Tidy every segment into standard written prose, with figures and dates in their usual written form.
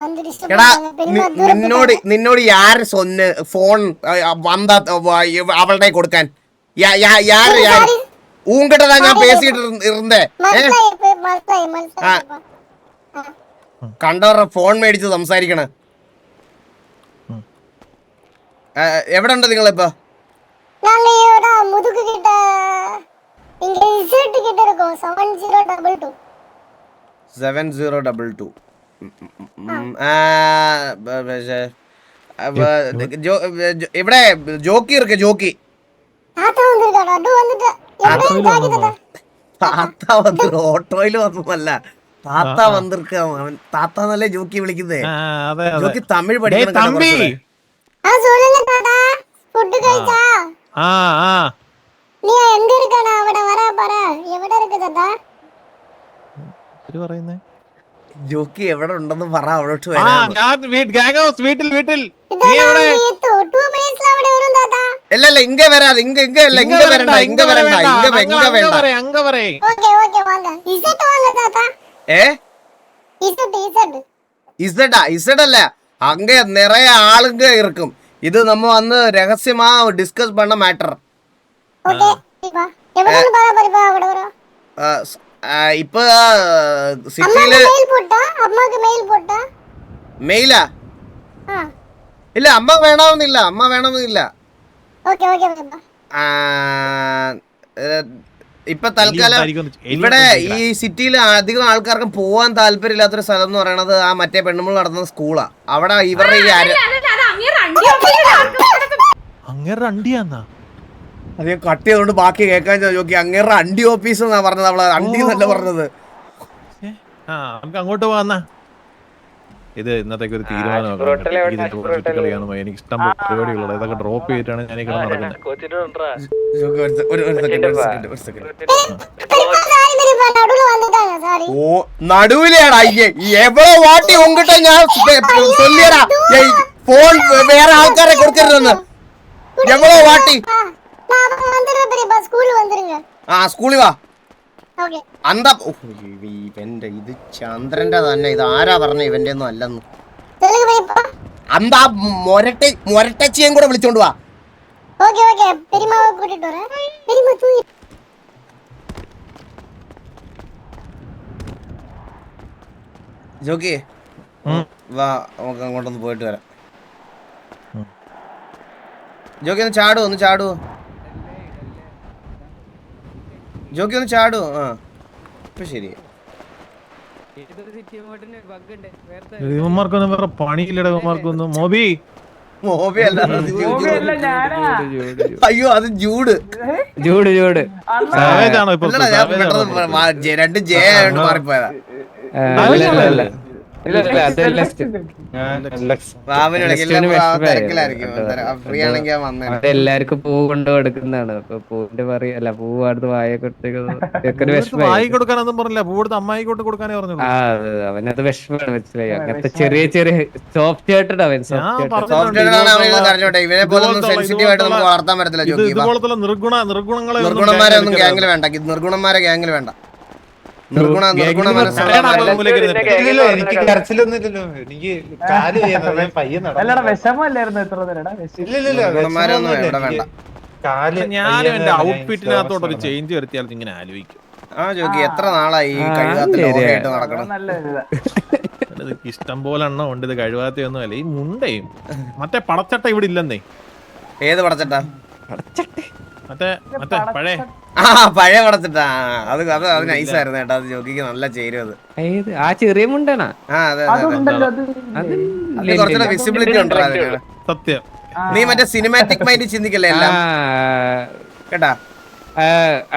എടാ നിന്നോട് யாரு சொன்ன ഫോൺ വന്ന അവളുടെ കൊടുക്കാൻ யாரு உங்ககிட்ட தான் ഞാൻ பேசிட்டு இருந்தேன் കണ്ടവരുടെ ഫോൺ മേടിച്ച് സംസാരിക്കണ എവിടെ ഉണ്ട് നിങ്ങളിപ്പോ 7022 ഇവിടെ ജോക്കി ഇருக்கு ജോക്കി താത്ത വന്ന് ഓട്ടോയില് വന്നല്ല താത്ത വന്നിരിക്കാൻ താത്താന്നല്ലേ ജോക്കി വിളിക്കുന്നേ ജോക്കി തമിഴ് പഠിക്കണം ജോക്കി എവിടെ ഉണ്ടെന്ന് പറ അവിടോട്ട് ഇല്ല ഇങ്ങ വരാതെ ഇങ്ങ വരണ്ട ഇസഡല്ല அங்க நிறைய ஆளுங்க இருக்கும் இது நம்ம வந்து ரகசியமா டிஸ்கஸ் பண்ண மேட்டர் இப்ப சிட்டில മെയിലാ ഇല്ല അമ്മ വേണമെന്നില്ല ഇപ്പൊ തൽക്കാലം ഇവിടെ ഈ സിറ്റിയിൽ അധികം ആൾക്കാർക്ക് പോവാൻ താല്പര്യമില്ലാത്തൊരു സ്ഥലം എന്ന് പറയുന്നത് ആ മറ്റേ പെണ്ണുമ്പോൾ നടത്തുന്ന സ്കൂളാ അവിടെ ഇവരുടെ ഈ അത് ഞാൻ കട്ട് ചെയ്തോണ്ട് ബാക്കി കേൾക്കാൻ നോക്കി അങ്ങേറെ അണ്ടി ഓഫീസ് എന്നാ പറഞ്ഞത് അവള് അണ്ടി എന്നല്ല പറഞ്ഞത് അങ്ങോട്ട് പോവാ ഇത് ഇന്നത്തേക്ക് ഒരു തീരുമാനം എനിക്ക് ഇഷ്ടം പരിപാടികളുള്ളത് ഇതൊക്കെ ഡ്രോപ്പ് ചെയ്തിട്ടാണ് ഞാൻ ഇവിടെ നടുവിലേടാ എവളോ വാട്ടി ഉങ്കിട്ട് ഞാൻ ചൊല്ലിയടാ ഫോൺ വേറെ ആൾക്കാരെ കൊടുക്കരുതെന്ന് എവളോ വാട്ടി സ്കൂളിൽ വാ അന്താ ഇവന്റെ ഇത് ചന്ദ്രന്റെ തന്നെ ഇത് ആരാ പറഞ്ഞ ഇവന്റെ ഒന്നും അല്ലെന്ന് അന്താ മൊരട്ടച്ചിയും കൂടെ വിളിച്ചോണ്ട് വാ ജോക്കി വാ നമുക്ക് അങ്ങോട്ടൊന്ന് പോയിട്ട് വരാം ജോക്കി ഒന്ന് ചാടുവോ ജോക്കി ഒന്ന് ചാടുവോ ആ ഇപ്പൊ ശരി ഇവന്മാർക്കൊന്നും വേറെ പണിയില്ലടാ ഇവന്മാർക്കൊന്നും മോബി അല്ല അയ്യോ അത് ജൂഡ് ആണോ ഇപ്പൊ രണ്ട് ജെ ആയോണ്ട് മാറിപ്പോയതാ എല്ലാവർക്കും പൂ കൊണ്ട് കൊടുക്കുന്നതാണ് അപ്പൊ പൂവിന്റെ പറയല്ല പൂവ് അടുത്ത് വായ കൊടുക്കാനൊന്നും പറഞ്ഞില്ല പൂ കൊടുത്ത് അമ്മായി കൊണ്ട് കൊടുക്കാനേ പറഞ്ഞു അവനത് വിഷമാണ് മനസ്സിലായി അങ്ങനത്തെ ചെറിയ ചെറിയ സോഫ്റ്റ് ആയിട്ടുണ്ട് അവൻ നിർഗുണന്മാരെ ഒന്നും ഗ്യാങ്ങിൽ വേണ്ട നിർഗുണന്മാരെ ഗ്യാങ്ങിൽ വേണ്ട എനിക്ക് കരച്ചിലൊന്നുമില്ലല്ലോ എനിക്ക് ഞാനും എന്റെ ഔട്ട്ഫിറ്റിനകത്തോട്ട് ഒരു ചേഞ്ച് വരുത്തിയാൽ ഇങ്ങനെ ആലോചിക്കും എത്ര നാളായി നടക്കണം ഇഷ്ടം പോലെ എണ്ണം ഉണ്ട് ഇത് കഴുകാത്തൊന്നും അല്ല ഈ മുണ്ടയും മറ്റേ പടച്ചട്ട ഇവിടെ ഇല്ലെന്നേ ഏത് പടച്ചട്ട മറ്റേ പഴയ പടച്ചിട്ടാ അത് നൈസായിരുന്നു കേട്ടോ അത് ജോക്കിക്ക് നല്ല ചേരും അത് ആ ചെറിയ മുണ്ടാണ് കുറച്ചുകൂടെ വിസിബിലിറ്റി ഉണ്ടോ സത്യം നീ മറ്റേ സിനിമാറ്റിക് മൈൻഡ് ചിന്തിക്കല്ലേ എല്ലാം കേട്ടാ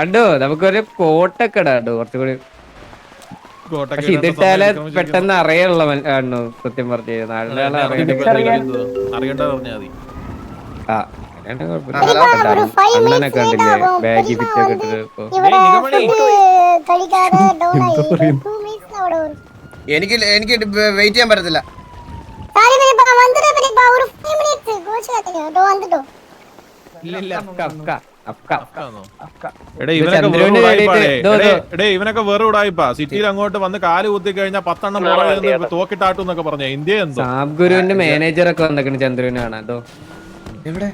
അണ്ടോ നമുക്കൊരു കോട്ടൊക്കെ ഇടാണ്ടോ കുറച്ചുകൂടി പക്ഷെ ഇതിട്ടാല് പെട്ടെന്ന് അറിയാനുള്ള സത്യം പറഞ്ഞു അറിയണ്ട പറഞ്ഞാ മതി അണ്ണനൊക്കെ കണ്ടില്ലേ ബാഗി ഫിറ്റൊക്കെ ഇട്ടിട്ട് എനിക്ക് വെയിറ്റ് ചെയ്യാൻ പറ്റത്തില്ല ഇല്ല എടേ ഇവനൊക്കെ വെറും ഉടായിപ്പാ. സിറ്റിയിൽ അങ്ങോട്ട് വന്ന് കാല് കുത്തി കഴിഞ്ഞാൽ 10 എണ്ണം തോക്കിട്ടാട്ടു എന്നൊക്കെ പറഞ്ഞ ഇന്ത്യ എന്തോ. സാബ് ഗുരുവിന്റെ മാനേജർ ഒക്കെ വന്നിട്ടുണ്ട് ചന്ദ്രന് കാണാൻ. അതോ എവിടെ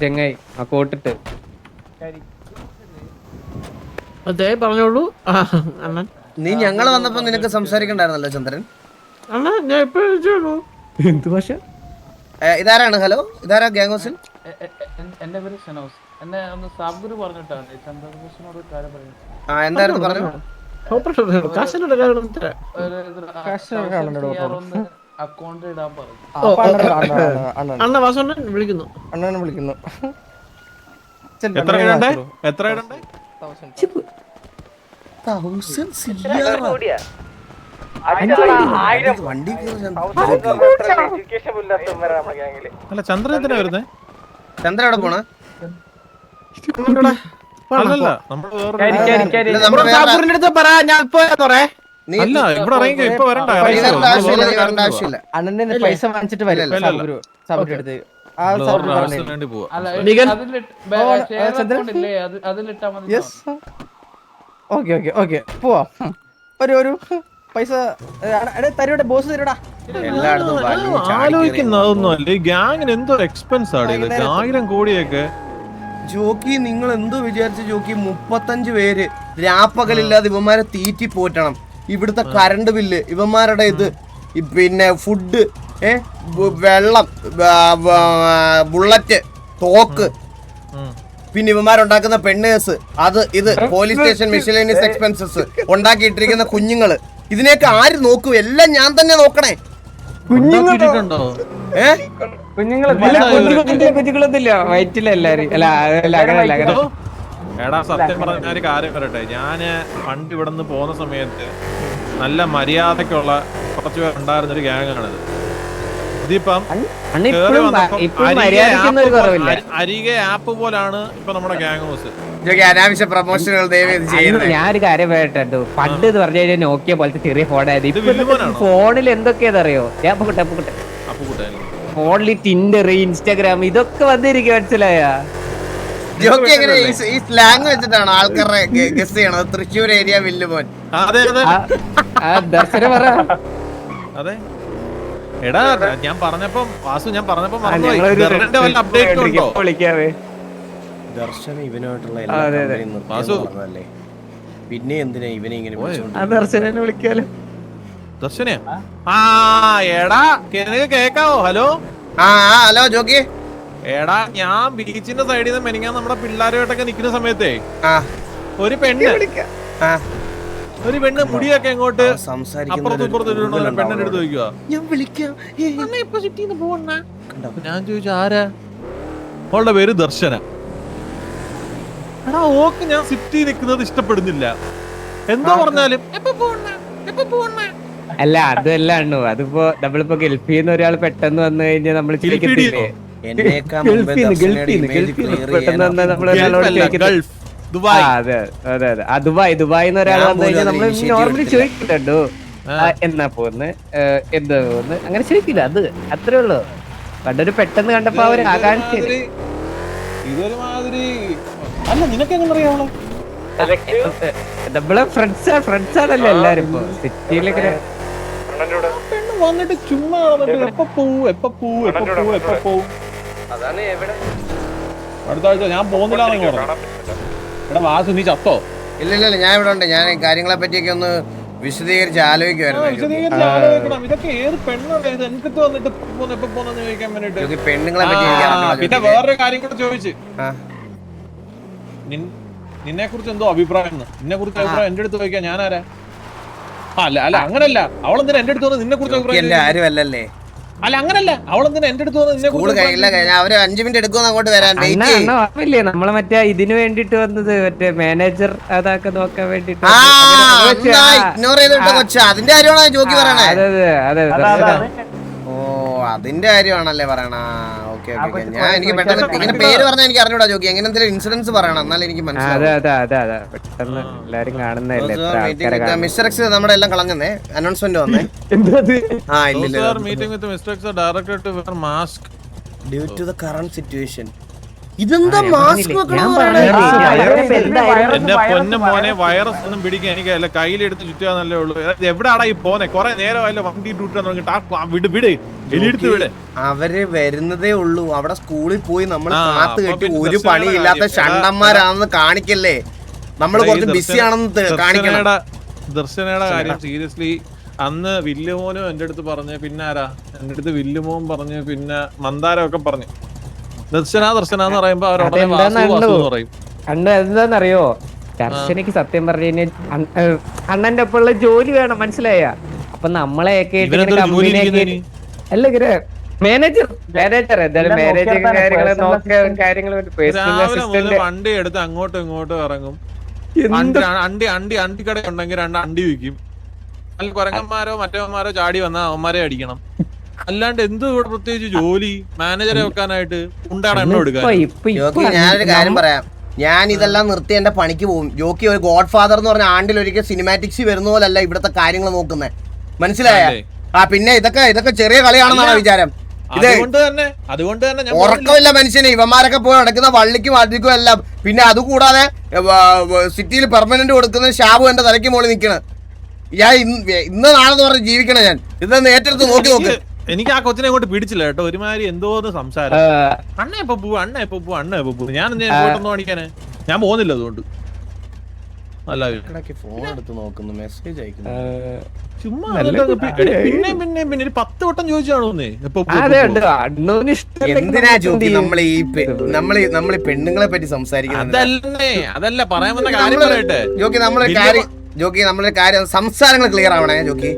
ചെങ്ങായി ആ കോട്ടിട്ട് അതെ പറഞ്ഞോളൂ. നീ ഞങ്ങൾ വന്നപ്പോ നിനക്ക് സംസാരിക്കണ്ടായിരുന്നല്ലോ ചന്ദ്രൻ. അണ്ണാ ഞാൻ എപ്പോഴും എന്ത് ഭാഷ? ഇതാരാണ്? ഹലോ, ഇതാരാ ഗ്യാങ് ഹൗസിൽ? എന്റെ പേര് ഷനോസ്. എന്നെ ഒന്ന് സാബ് ഗുരു പറഞ്ഞിട്ടാണ് ചന്ദ്രകൃഷ്ണനോട് ഒരു കാര്യം പറഞ്ഞു. എന്തായിരുന്നു പറഞ്ഞു? കാശിന്റെ കാരണം അക്കൗണ്ട് ഇടാൻ പറഞ്ഞു. അണ്ണ വാസണ്ണൻ വിളിക്കുന്നു. അണ്ണനെ വിളിക്കുന്നു. എത്ര ഇടണ്ടേ? എത്ര ഇടണ്ടേ? 1000 വണ്ടി അല്ല ചന്ദ്രൻ എന്തിനാ വരുന്നേ? ചന്ദ്രൻ എവിടെ പോണ? അല്ലല്ല നമ്മള് വേറെ അടുത്ത് പറ ഞാൻ പോയാ അല്ല ഇവിടെ ഇറങ്ങി ഇപ്പൊ വരണ്ട. ആവശ്യമില്ല. അണ്ണന്റെ പൈസ വാങ്ങിച്ചിട്ട് വരും സാബുരു സാബുരുടെ അടുത്ത്. ആ സാബുരു പറഞ്ഞു. വേണ്ടി പോവാ. അല്ല അതിലിട്ടാ മതി. യെസ് ഓക്കെ ഓക്കെ ഓക്കെ പോവാം. ഒരു പൈസ തരൂടെ ബോസ് തരൂടാ. ആലോചിക്കുന്നതൊന്നും അല്ല. ഈ ഗ്യാങ്ങിന് എന്തോ എക്സ്പെൻസ് ആണ് ഇത്. 1000 കോടിയൊക്കെ. ജോക്കി നിങ്ങൾ എന്തോ വിചാരിച്ച ജോക്കി? 35 പേര് രാപ്പകലില്ലാതെ ഇവന്മാരെ തീറ്റി പോറ്റണം. ഇവിടുത്തെ കറണ്ട് ബില്ല്, ഇവന്മാരുടെ ഇത്, പിന്നെ ഫുഡ്, വെള്ളം, ബുള്ളറ്റ്, തോക്ക്, പിന്നെ ഇവന്മാരുണ്ടാക്കുന്ന പെണ്ണേഴ്സ്, അത് ഇത് പോലീസ് സ്റ്റേഷൻ മിഷലേനിയസ് എക്സ്പെൻസസ്, ഉണ്ടാക്കിയിട്ടിരിക്കുന്ന കുഞ്ഞുങ്ങള്, ഇതിനെയൊക്കെ ആര് നോക്കും? എല്ലാം ഞാൻ തന്നെ നോക്കണേ. കുഞ്ഞുങ്ങളുണ്ടോ? കുഞ്ഞുങ്ങളൊന്നുമില്ല വയറ്റിലെല്ലാരും. എടാ സത്യം പറഞ്ഞ ഒരു കാര്യം പറയട്ടെ. ഞാന് പണ്ട് ഇവിടെ നിന്ന് പോകുന്ന സമയത്ത് നല്ല മര്യാദക്കുള്ള കുറച്ച് പേർ ഉണ്ടായിരുന്നൊരു ഗ്യാങ്ങാണിത്. ഇതിപ്പം അരികെ ആപ്പ് പോലാണ് ഇപ്പൊ നമ്മുടെ ഗ്യാങ് ഹൗസ്. അനാവശ്യ പ്രൊമോഷനുകൾ ഞാനൊരു കാര്യം പറയട്ടോ. പണ്ട് എന്ന് പറഞ്ഞു കഴിഞ്ഞാൽ നോക്കിയ പോലത്തെ ചെറിയ ഫോണായത്. ഇപ്പൊ ഫോണിൽ എന്തൊക്കെയാണെന്നറിയോ? ഫോണിൽ ടിൻഡർ, ഇൻസ്റ്റാഗ്രാം ഇതൊക്കെ വന്നിരിക്കും. മനസ്സിലായ ജോക്കി എങ്ങനെ ഈ സ്ലാങ് വെച്ചിട്ടാണ് ആൾക്കാരെ ഗസ് ചെയ്യണത്? തൃശ്ശൂർ ഏരിയ വില്ലുമോൻ. ദർശന പറ. അതെ എടാ ഞാൻ പറഞ്ഞപ്പം വാസു വിളിക്കാവേ. ദർശന ഇവനായിട്ടുള്ള പിന്നെ എന്തിനാ ഇവനെ ഇങ്ങനെ ദർശനെ വിളിക്കാലോ. ദർശനയാ? ആ എടാ കേക്കാവോ? Hello hello jockey. എടാ ഞാൻ ബീച്ചിന്റെ സൈഡിൽ നിന്ന് മെനിങ്ങാൻ നമ്മുടെ പിള്ളേരുമായിട്ടൊക്കെ നിക്കുന്ന സമയത്തേ ഒരു പെണ്ണ് മുടിയൊക്കെ എങ്ങോട്ട് അപ്പുറത്തും ഇപ്പുറത്തും പെണ്ണിന്റെ അടുത്ത് ചോദിക്കുക. ഞാൻ ചോദിച്ചു ആരാ? അവളുടെ പേര് ദർശന. എടാ ഓക്ക് ഞാൻ സിറ്റി നിൽക്കുന്നത് ഇഷ്ടപ്പെടുന്നില്ല. എന്തോ പറഞ്ഞാലും അല്ല അതല്ല അണ്ണു. അതിപ്പോ നമ്മളിപ്പോ ഗൾഫിൽ നിന്ന് ഒരാൾ പെട്ടെന്ന് വന്നു കഴിഞ്ഞാൽ നമ്മൾ ചിരിക്കത്തില്ലേ? ദുബായ് ഒരാൾ വന്നു കഴിഞ്ഞാൽ നമ്മള് നോർമലി ചോദിക്കണ്ടോ എന്നാ പോന്ന്, എന്താ പോന്ന്, അങ്ങനെ ചോദിക്കില്ല. അത് അത്രേ ഉള്ളു. പണ്ടൊരു പെട്ടെന്ന് കണ്ടപ്പോ അവര് ആകാംക്ഷ. നമ്മളെ ഫ്രണ്ട്സാണല്ലോ എല്ലാരും ഇപ്പൊ സിറ്റിയിലൊക്കെ. വന്നിട്ട് ചുമ്മാ എപ്പോ പോവും അടുത്ത ആഴ്ച ഞാൻ പോകുന്നില്ല. എടാ വാസു നീ ചത്തോ? ഇല്ല ഞാൻ ഇവിടെ ഉണ്ട്. ഞാൻ കാര്യങ്ങളെ പറ്റിയൊക്കെ ഒന്ന് വിശദീകരിച്ച് ആലോചിക്കുവായിരുന്നു. ഇതൊക്കെ ഏത് പെണ്ണാണ് എനിക്കത്ത് വന്നിട്ട് ചോദിക്കാൻ വേണ്ടിട്ട്. പെണ്ണുങ്ങളെ പറ്റി പിന്നെ വേറൊരു കാര്യം കൂടെ ചോദിച്ചു. നിന്നെ കുറിച്ച് എന്തോ അഭിപ്രായം? നിന്നെ കുറിച്ച് അഭിപ്രായം എന്റെ അടുത്ത് ചോദിക്കാൻ ഞാനാരാ? അല്ല അങ്ങനല്ല. അവളെന്തിനാ എന്റെ അടുത്ത് നിന്നെ കുറിച്ച് അഭിപ്രായം? ആരും അല്ലല്ലേ? അല്ല അങ്ങനല്ല. അവളെന്തിനാ എന്റെ അടുത്ത് നിന്നെ അവര് 5 മിനിറ്റ് എടുക്കും അങ്ങോട്ട് വരാൻ. നമ്മളെ മറ്റേ ഇതിന് വേണ്ടിട്ട് വന്നത് മറ്റേ മാനേജർ അതൊക്കെ നോക്കാൻ വേണ്ടിട്ട്. ഇഗ്നോർ ചെയ്തിട്ട് കൊച്ചാ അതിന്റെ കാര്യമാണോ ജോക്കി പറയണേ? അതെ. ഓ അതിന്റെ കാര്യമാണല്ലേ പറയണ? ഓക്കെ ഞാൻ എനിക്ക് പെട്ടെന്ന് ഇങ്ങനെ പേര് പറഞ്ഞാൽ എനിക്ക് അറിഞ്ഞൂടാ ജോക്കി. എങ്ങനെ എന്തെങ്കിലും ഇൻസിഡൻസ് പറയണം എന്നാലും എനിക്ക് മനസ്സിലാവും. പെട്ടെന്ന് എല്ലാരും കാണുന്നല്ലേ. മിസ്റ്റർ എക്സ് നമ്മുടെ എല്ലാം കളഞ്ഞേ അനൗൺസ്മെന്റ് വന്നേ. Meeting with mister X director to wear mask due to the current situation. ഇതെന്താ മാസ്ക് എന്റെ പൊന്നും മോനെ വൈറസ് ഒന്നും പിടിക്കാൻ എനിക്കല്ല, കയ്യിലെടുത്ത് ചുറ്റാന്നല്ലേ ഉള്ളൂ. എവിടാടാ ഈ പോന്നെ? കൊറേ നേരമല്ല വണ്ടി വിട് വിട് എലിയെടുത്ത് വിട്. അവര് വരുന്നതേ ഉള്ളൂ. അവിടെ സ്കൂളിൽ പോയി നമ്മൾ കാത്തു കെട്ടി ഒരു പണിയില്ലാത്ത ഷണ്ടന്മാരാണെന്ന് കാണിക്കല്ലേ. നമ്മൾ കുറച്ച് ബിസി ആണെന്ന് കാണിക്കണം. ദർശനയുടെ കാര്യം സീരിയസ്ലി അന്ന് വില്ലുമോനും എന്റെ അടുത്ത് പറഞ്ഞു, പിന്നെ ആരാ എന്റെ അടുത്ത് വില്ലുമോൻ പറഞ്ഞു, പിന്നെ മന്ദാരമൊക്കെ പറഞ്ഞു ദർശന എന്ന് പറയുമ്പോ പറയും. അണ്ണ എന്താന്നറിയോ, ദർശനക്ക് സത്യം പറഞ്ഞു കഴിഞ്ഞാൽ അണ്ണന്റെ ഒപ്പമുള്ള ജോലി വേണം, മനസ്സിലായ? അപ്പൊ നമ്മളെയൊക്കെ അല്ല മാനേജർ എന്തായാലും മാനേജിങ് കാര്യങ്ങൾ വണ്ടി എടുത്ത് അങ്ങോട്ടും ഇങ്ങോട്ടും ഇറങ്ങും. അണ്ടി കട ഉണ്ടെങ്കിൽ 2 അണ്ടി വിൽക്കും. അല്ല കുരങ്ങന്മാരോ മറ്റവന്മാരോ ചാടി വന്നാ അവന്മാരെ അടിക്കണം. അല്ലാണ്ട് എന്ത് ഇവിടെ പ്രത്യേകിച്ച് ജോലി? മാനേജറെ വെക്കാനായിട്ട് ഉണ്ടാണ് എണ്ണ എടുക്കാൻ. ഞാനൊരു കാര്യം പറയാം, ഞാൻ ഇതെല്ലാം നിർത്തി എന്റെ പണിക്ക് പോകും. ജോക്കി ഒരു ഗോഡ് ഫാദർ എന്ന് പറഞ്ഞ ആണ്ടിലൊരിക്കൽ സിനിമാറ്റിക്സ് വരുന്ന പോലല്ല ഇവിടത്തെ കാര്യങ്ങൾ നോക്കുന്നത്, മനസ്സിലായ? പിന്നെ ഇതൊക്കെ ചെറിയ കളിയാണെന്നാണ് വിചാരം. അതുകൊണ്ട് തന്നെ ഉറക്കമില്ല മനുഷ്യന്. ഇവന്മാരൊക്കെ പോയി നടക്കുന്ന വള്ളിക്കും അധികം എല്ലാം. പിന്നെ അതുകൂടാതെ സിറ്റിയിൽ പെർമനന്റ് കൊടുക്കുന്ന ഷാബു എന്റെ തലയ്ക്ക് മുകളിൽ നിൽക്കണ. ഞാൻ ഇന്ന് നാളെന്ന് പറഞ്ഞ് ജീവിക്കണ. ഞാൻ ഇതൊന്ന് ഏറ്റെടുത്ത് നോക്ക്. എനിക്ക് ആ കൊച്ചിനെ അങ്ങോട്ട് പിടിച്ചില്ല കേട്ടോ. ഒരുമാതിരി എന്തോന്ന് സംസാരം. അണ്ണ എപ്പോ പോവും ഞാൻ പോയിട്ടൊന്നും കാണിക്കാന് ഞാൻ പോകുന്നില്ല. അതുകൊണ്ട് അല്ല ഫോൺ എടുത്ത് നോക്കുന്നു, മെസ്സേജ് അയക്കുന്നു. ചുമ്മാ പിന്നെ 10 വട്ടം ചോദിച്ചാണോന്നേ. എന്തിനാ ജോക്കി നമ്മളീ പെണ്ണുങ്ങളെ പറ്റി സംസാരിക്കുന്നത്? അതല്ല പറയാൻ വന്ന കാര്യം പറയട്ടെ ജോക്കി. നമ്മളൊരു കാര്യം, സംസാരങ്ങൾ ക്ലിയർ ആവണേ ജോക്കി.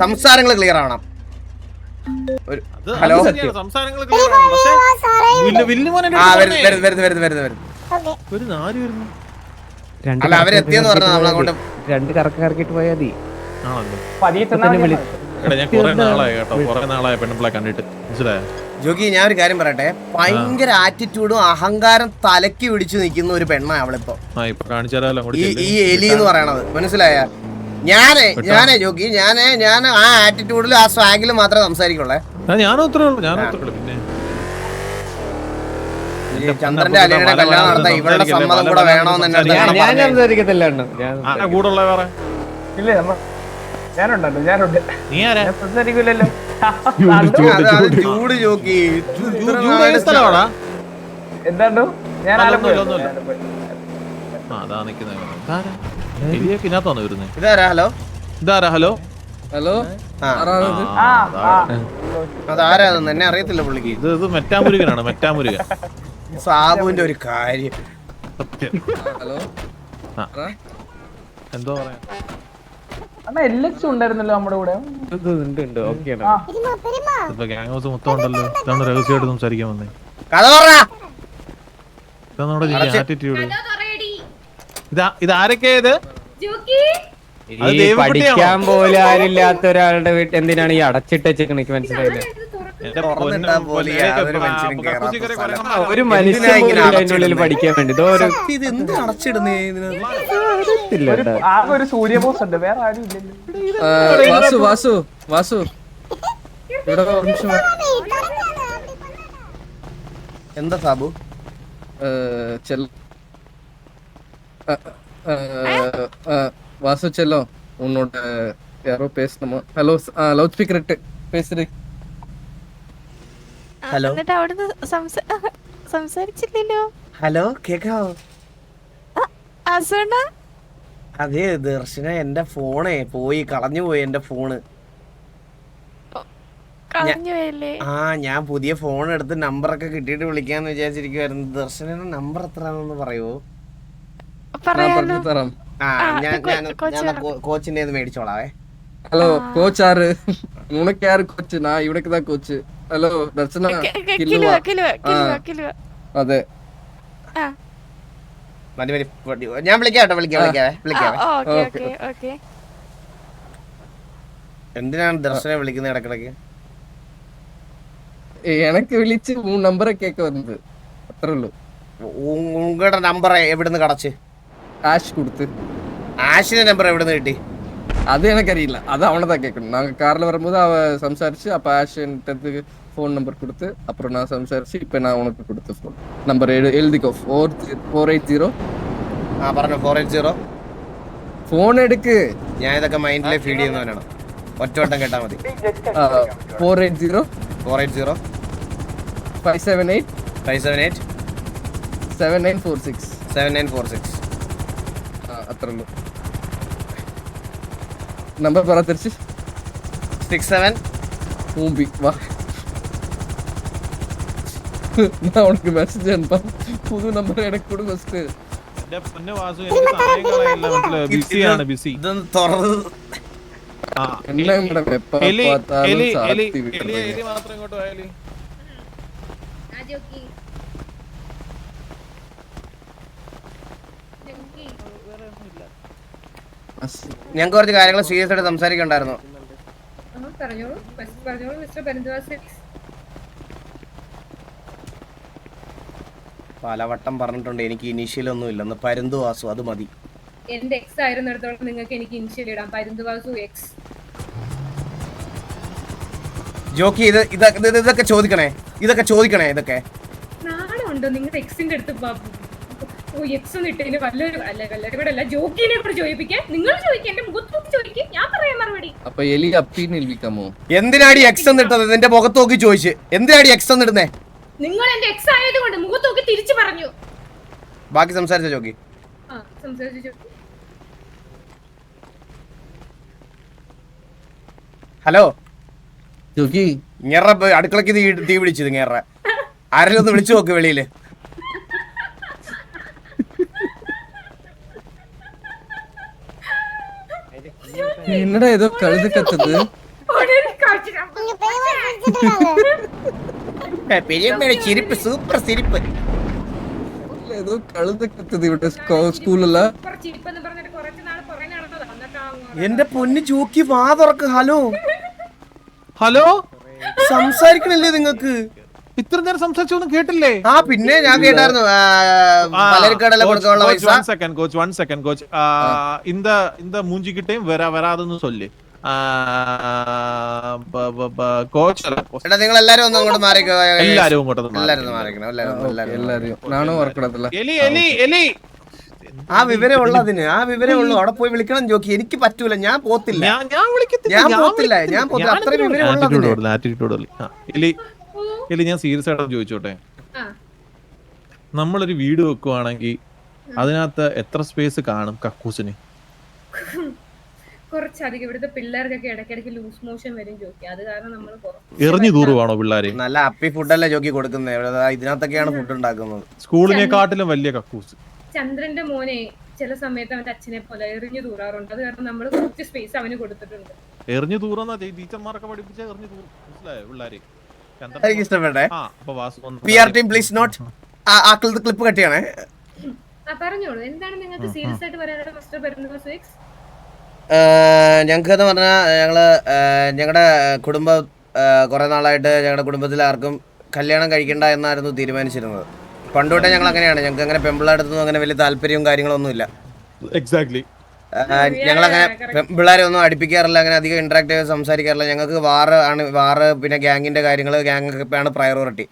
സംസാരങ്ങൾ ക്ലിയർ ആവണം. ഹലോ, സംസാരങ്ങൾ അല്ല അവരെത്തിയെന്ന് പറഞ്ഞാൽ നമ്മളങ്ങോട്ട് 2 കറക്കിട്ട് പോയാ മതി. ഞാൻ കുറെ നാളായി പെണ്ണുപിള്ളെ കണ്ടിട്ട്, മനസ്സിലായോ? ജോക്കി ഞാൻ ഒരു കാര്യം പറയട്ടെ, ഭയങ്കര ആറ്റിറ്റ്യൂഡും അഹങ്കാരം തലക്കി പിടിച്ചു നിൽക്കുന്ന ഒരു പെണ്ണാണ് അവളിപ്പോ. ഈ എലി എന്ന് പറയണത്, മനസ്സിലായ? ഞാനേ ജോക്കി ഞാൻ ആ ആറ്റിറ്റ്യൂഡിലും ആ സ്വാഗിലും മാത്രമേ സംസാരിക്കുള്ളേ. ചന്ദ്രന്റെ അലിയുടെ കല്യാണം നടത്താൻ ഇവളുടെ സമ്മതം കൂടെ വേണോന്ന് ഞാൻ സംസാരിക്കത്തില്ല. സംസാരിക്കില്ലല്ലോ. ചൂട് ജോക്കി. എന്താണ്ടോ ഞാൻ ഇതാരാ? ഹലോ അതാരാ? എന്നെ അറിയത്തില്ല പുള്ളിക്ക്. ഇത് മെറ്റാമുരുകനാണ്. മെറ്റാമുരുകൻ സാബുവിന്റെ ഒരു കാര്യം. എന്തോ പറയാ ഉണ്ടായിരുന്നല്ലോ നമ്മുടെ കൂടെ. ഗ്യാങ് ഹൗസ് മൊത്തം ഉണ്ടല്ലോ. ഇതാണ് രഹസ്യമായിട്ട് സംസാരിക്കാൻ വന്നേ. ആറ്റിറ്റ്യൂഡ് ഇതാരൊക്കെയാ? പഠിക്കാൻ പോലും ആരില്ലാത്ത ഒരാളുടെ വീട്ടിൽ എന്തിനാണ് ഈ അടച്ചിട്ടേക്ക്? മനസ്സിലായില്ലേ? ഒരു മനുഷ്യനുള്ളിൽ പഠിക്കാൻ വേണ്ടി ഒരു സൂര്യബോസ് ഉണ്ട്, വേറെ ആരും ഇല്ലല്ലോ. വാസു എന്താ സാബു? வாசு செல்லம், உன்னோட யாரோ பேசணுமா? ஹலோ, லவுட் ஸ்பீக்கர் இட்டு பேசுறீ. ഹലോ സംസാരിച്ചില്ലല്ലോ. ഹലോ, കേക്കാവോ? അസുണ അതെ ദർശന, എന്റെ ഫോണേ കളഞ്ഞു പോയി. എന്റെ ഫോണ് ഞാൻ പുതിയ ഫോൺ എടുത്ത് നമ്പറൊക്കെ കിട്ടിയിട്ട് വിളിക്കാന്ന് വിചാരിച്ചിരിക്കുവായിരുന്നു. ദർശനയുടെ നമ്പർ എത്രയാണെന്ന് പറയുവോ? കോച്ചിന്റെ മേടിച്ചോളാവേ. ഹലോ കോച്ച് ആര്? ഉനക്ക് ആര് കോച്ച്? നാ ഇവിടേക്ക് താ കോച്ച്. ഹലോ ദർശന. അതെ ഞാൻ വിളിക്കാവേ. എന്തിനാണ് ദർശനെ വിളിക്കുന്നത് ഇടക്കിടക്ക്? എനക്ക് വിളിച്ച് നമ്പറെ കേക്ക വന്നത്, അത്രേ ഉള്ളൂ. ഉങ്ങളുടെ നമ്പർ എവിടുന്ന് കടച്ച്? ആഷ് കൊടുത്ത്. ആഷിന്റെ നമ്പർ എവിടുന്ന് കിട്ടി? அது எனக்கு அறியல, அது அவனை தான் கேட்கணும். நாங்கள் காரில் வரும்போது அவன் சம்சாரிச்சு அப்போ ஆஷன்ட்டு ஃபோன் நம்பர் கொடுத்து அப்புறம் நான் சம்சாரிச்சு இப்போ நான் உனக்கு கொடுத்த ஃபோன் நம்பர் எழுதிக்கோ 480. പറഞ്ഞു 480. ഫോൺ എടുക്ക്. ഞാൻ ഇതൊക്കെ മൈൻഡിലെ ഫീഡ് ചെയ്യുന്നവനാണ്. ഒറ്റവട്ടം കേട്ടാൽ മതി. 480 480 578 578 7946. 7946. അത്ര ഉള്ളൂ. നമ്പർ പറ തിരിച്ച്. 67 മൂമ്പി വാ. ഞാൻ ഉനക്ക് മെസ്സേജ് അனுப்ப. പുതു നമ്പർ എനിക്ക് കൊടു ഫസ്റ്റ്. എന്റെ പൊന്നു വാസു എനിക്ക് സമയം കളയില്ല, മനസ്സിലായോ? ബിസിയാണ് ബിസി. ഇതൊന്ന് തുറന്ന് എല്ലാം കൂടെ എപ്പ പാത്താലും സാത്തി വിട്ടു. എലി മാത്രം ഇങ്ങോട്ട് പോയാലി. ഞങ്ങൾക്ക് കുറച്ച് കാര്യങ്ങൾ സീരിയസ് ആയിട്ട് സംസാരിക്കണ്ടായിരുന്നു. പലവട്ടം പറഞ്ഞിട്ടുണ്ട് എനിക്ക് ഇനീഷ്യൽ ഒന്നും ഇല്ലെന്ന്. പരുന്തുവാസു അത് മതി. എന്റെ എക്സ് ആയിരുന്നിടത്തോളം നിങ്ങൾക്ക് എനിക്ക് ഇനിഷ്യൽ ഇടാം. പരുന്തുവാസു എക്സ്. ജോക്കി ഇതൊക്കെ ചോദിക്കണേ, ഇതൊക്കെ നാണുണ്ടോ നിങ്ങളുടെ എക്സിന്റെ അടുത്ത്? എക്സ് ഇട്ടതിന് വല്ലൊരു അല്ല ജോക്കിനെ കൂടെ ചോദിപ്പിക്കാൻ. നിങ്ങൾ ചോദിക്കുക, എന്റെ മുഖത്ത് ചോദിക്കുക, ഞാൻ പറയാൻ മറുപടി. അപ്പൊ എലി അപ്പീന്ന് വിളിക്കാമോ? എന്തിനാടി എക്സ് എന്നിട്ടത്? നിന്റെ മുഖത്ത് നോക്കി ചോദിച്ചു എന്തിനാടി എക്സ് എന്നിടുന്നേ? നിങ്ങൾ എന്റെ എക്സ് ആയതുകൊണ്ട് മുഖത്ത് നോക്കി തിരിച്ചു പറഞ്ഞു. ബാക്കി സംസാരിച്ച ജോക്കി. ഹലോ ജോക്കി, ഇങ്ങേറെ അടുക്കളക്ക് തീ പിടിച്ചത് ഇങ്ങേറെ. ആരെങ്കിലും ഒന്ന് വിളിച്ചു നോക്ക് വെളിയില്. എന്നടാ ഏതോ കഴുത കത്തത്? ചിരിപ്പ്, സൂപ്പർ ചിരിപ്പ്. ഏതോ കഴുത കത്തത് ഇവിടെ സ്കൂളില. എന്റെ പൊന്ന് ജോക്കി വാ തുറക്ക്. ഹലോ ഹലോ, സംസാരിക്കണില്ലേ നിങ്ങക്ക്? ഇത്ര നേരം സംസാരിച്ചൊന്നും കേട്ടില്ലേ? ആ പിന്നെ ഞാൻ കേട്ടായിരുന്നു. പലരിക്കടല കൊടുക്കാനുള്ള പൈസ. one second coach. இந்த மூஞ்சிக்கிட்டையும் வராதுன்னு சொல்லு കോച്ച്. എടാ നിങ്ങൾ എല്ലാരും ഒന്ന് അങ്ങോട്ട് മാറിക്കോ. എല്ലാരും ഇങ്ങോട്ട് മാറിക്കണം. എല്ലാരും നാണോ വർക്കണത്തില്ല. എലി ആ വിവരം ഉള്ളതിന് അവിടെ പോയി വിളിക്കണം ജോക്കി. എനിക്ക് പറ്റൂല, ഞാൻ പോത്തില്ല. അത്ര വിവരം ഉള്ളതിന്. എലി ഞാൻ സീരിയസ് ആയിട്ട് ചോദിച്ചോട്ടെ, നമ്മളൊരു വീട് വെക്കുവാണെങ്കിൽ അതിനകത്ത് എത്ര സ്പേസ് കാണും കക്കൂസിന്? കുറച്ചധികം. ഇവിടുത്തെ പിള്ളേർക്കൊക്കെ ഇടയ്ക്കിടയ്ക്ക് ലൂസ് മോഷൻ വരും ജോക്കി. അത് കാരണം നമ്മൾ എറിഞ്ഞു ദൂരമാണോ പിള്ളേര്? നല്ല അപ്പി ഫുഡല്ലേ ജോക്കി കൊടുക്കുന്നത്. ഇതിനകത്തൊക്കെയാണ് ഫുഡ് ഉണ്ടാക്കുന്നത്. സ്കൂളിനെക്കാട്ടിലും വലിയ കക്കൂസ്. ചന്ദ്രന്റെ മോനെ ചില സമയത്ത് അവന്റെ അച്ഛനെ പോലെ എറിഞ്ഞു തൂറാറുണ്ട്. അത് കാരണം നമ്മൾ കുറച്ച് സ്പേസ് അവന് കൊടുത്തിട്ടുണ്ട്. എറിഞ്ഞു തൂറെന്നാ ടീച്ചർമാരൊക്കെ പഠിപ്പിച്ച എറിഞ്ഞു തൂറും, മനസ്സിലായോ പിള്ളേര്? എനിക്ക് ഇഷ്ടപ്പെട്ടെ. PR team please note. Clip cut ചെയ്യണേ. പറഞ്ഞോളൂ, എന്താണ് നിങ്ങൾക്ക് സീരിയസ് ആയിട്ട് പറയാനുള്ള മിസ്റ്റർ പരുന്തുവാസു എക്സ്? ഞങ്ങൾക്ക് എന്ന് പറഞ്ഞാൽ ഞങ്ങളുടെ കുടുംബം കുറെ നാളായിട്ട് ഞങ്ങളുടെ കുടുംബത്തിൽ ആർക്കും കല്യാണം കഴിക്കണ്ട എന്നായിരുന്നു തീരുമാനിച്ചിരുന്നത്. പണ്ടുതൊട്ടേ ഞങ്ങൾ അങ്ങനെയാണ്. ഞങ്ങൾക്ക് അങ്ങനെ പെമ്പിള്ളേടത്തൊന്നും അങ്ങനെ വലിയ താല്പര്യവും കാര്യങ്ങളൊന്നും ഇല്ല. എക്സാക്ട്ലി. ഞങ്ങളങ്ങനെ പെമ്പിള്ളേരെ ഒന്നും അടുപ്പിക്കാറില്ല, അങ്ങനെ അധികം ഇന്ററാക്ട് ചെയ്ത് സംസാരിക്കാറില്ല. ഞങ്ങൾക്ക് വാറ് പിന്നെ ഗ്യാങ്ങിന്റെ കാര്യങ്ങൾ, ഗ്യാങ്ങൊക്കെയാണ് പ്രയോറിറ്റി.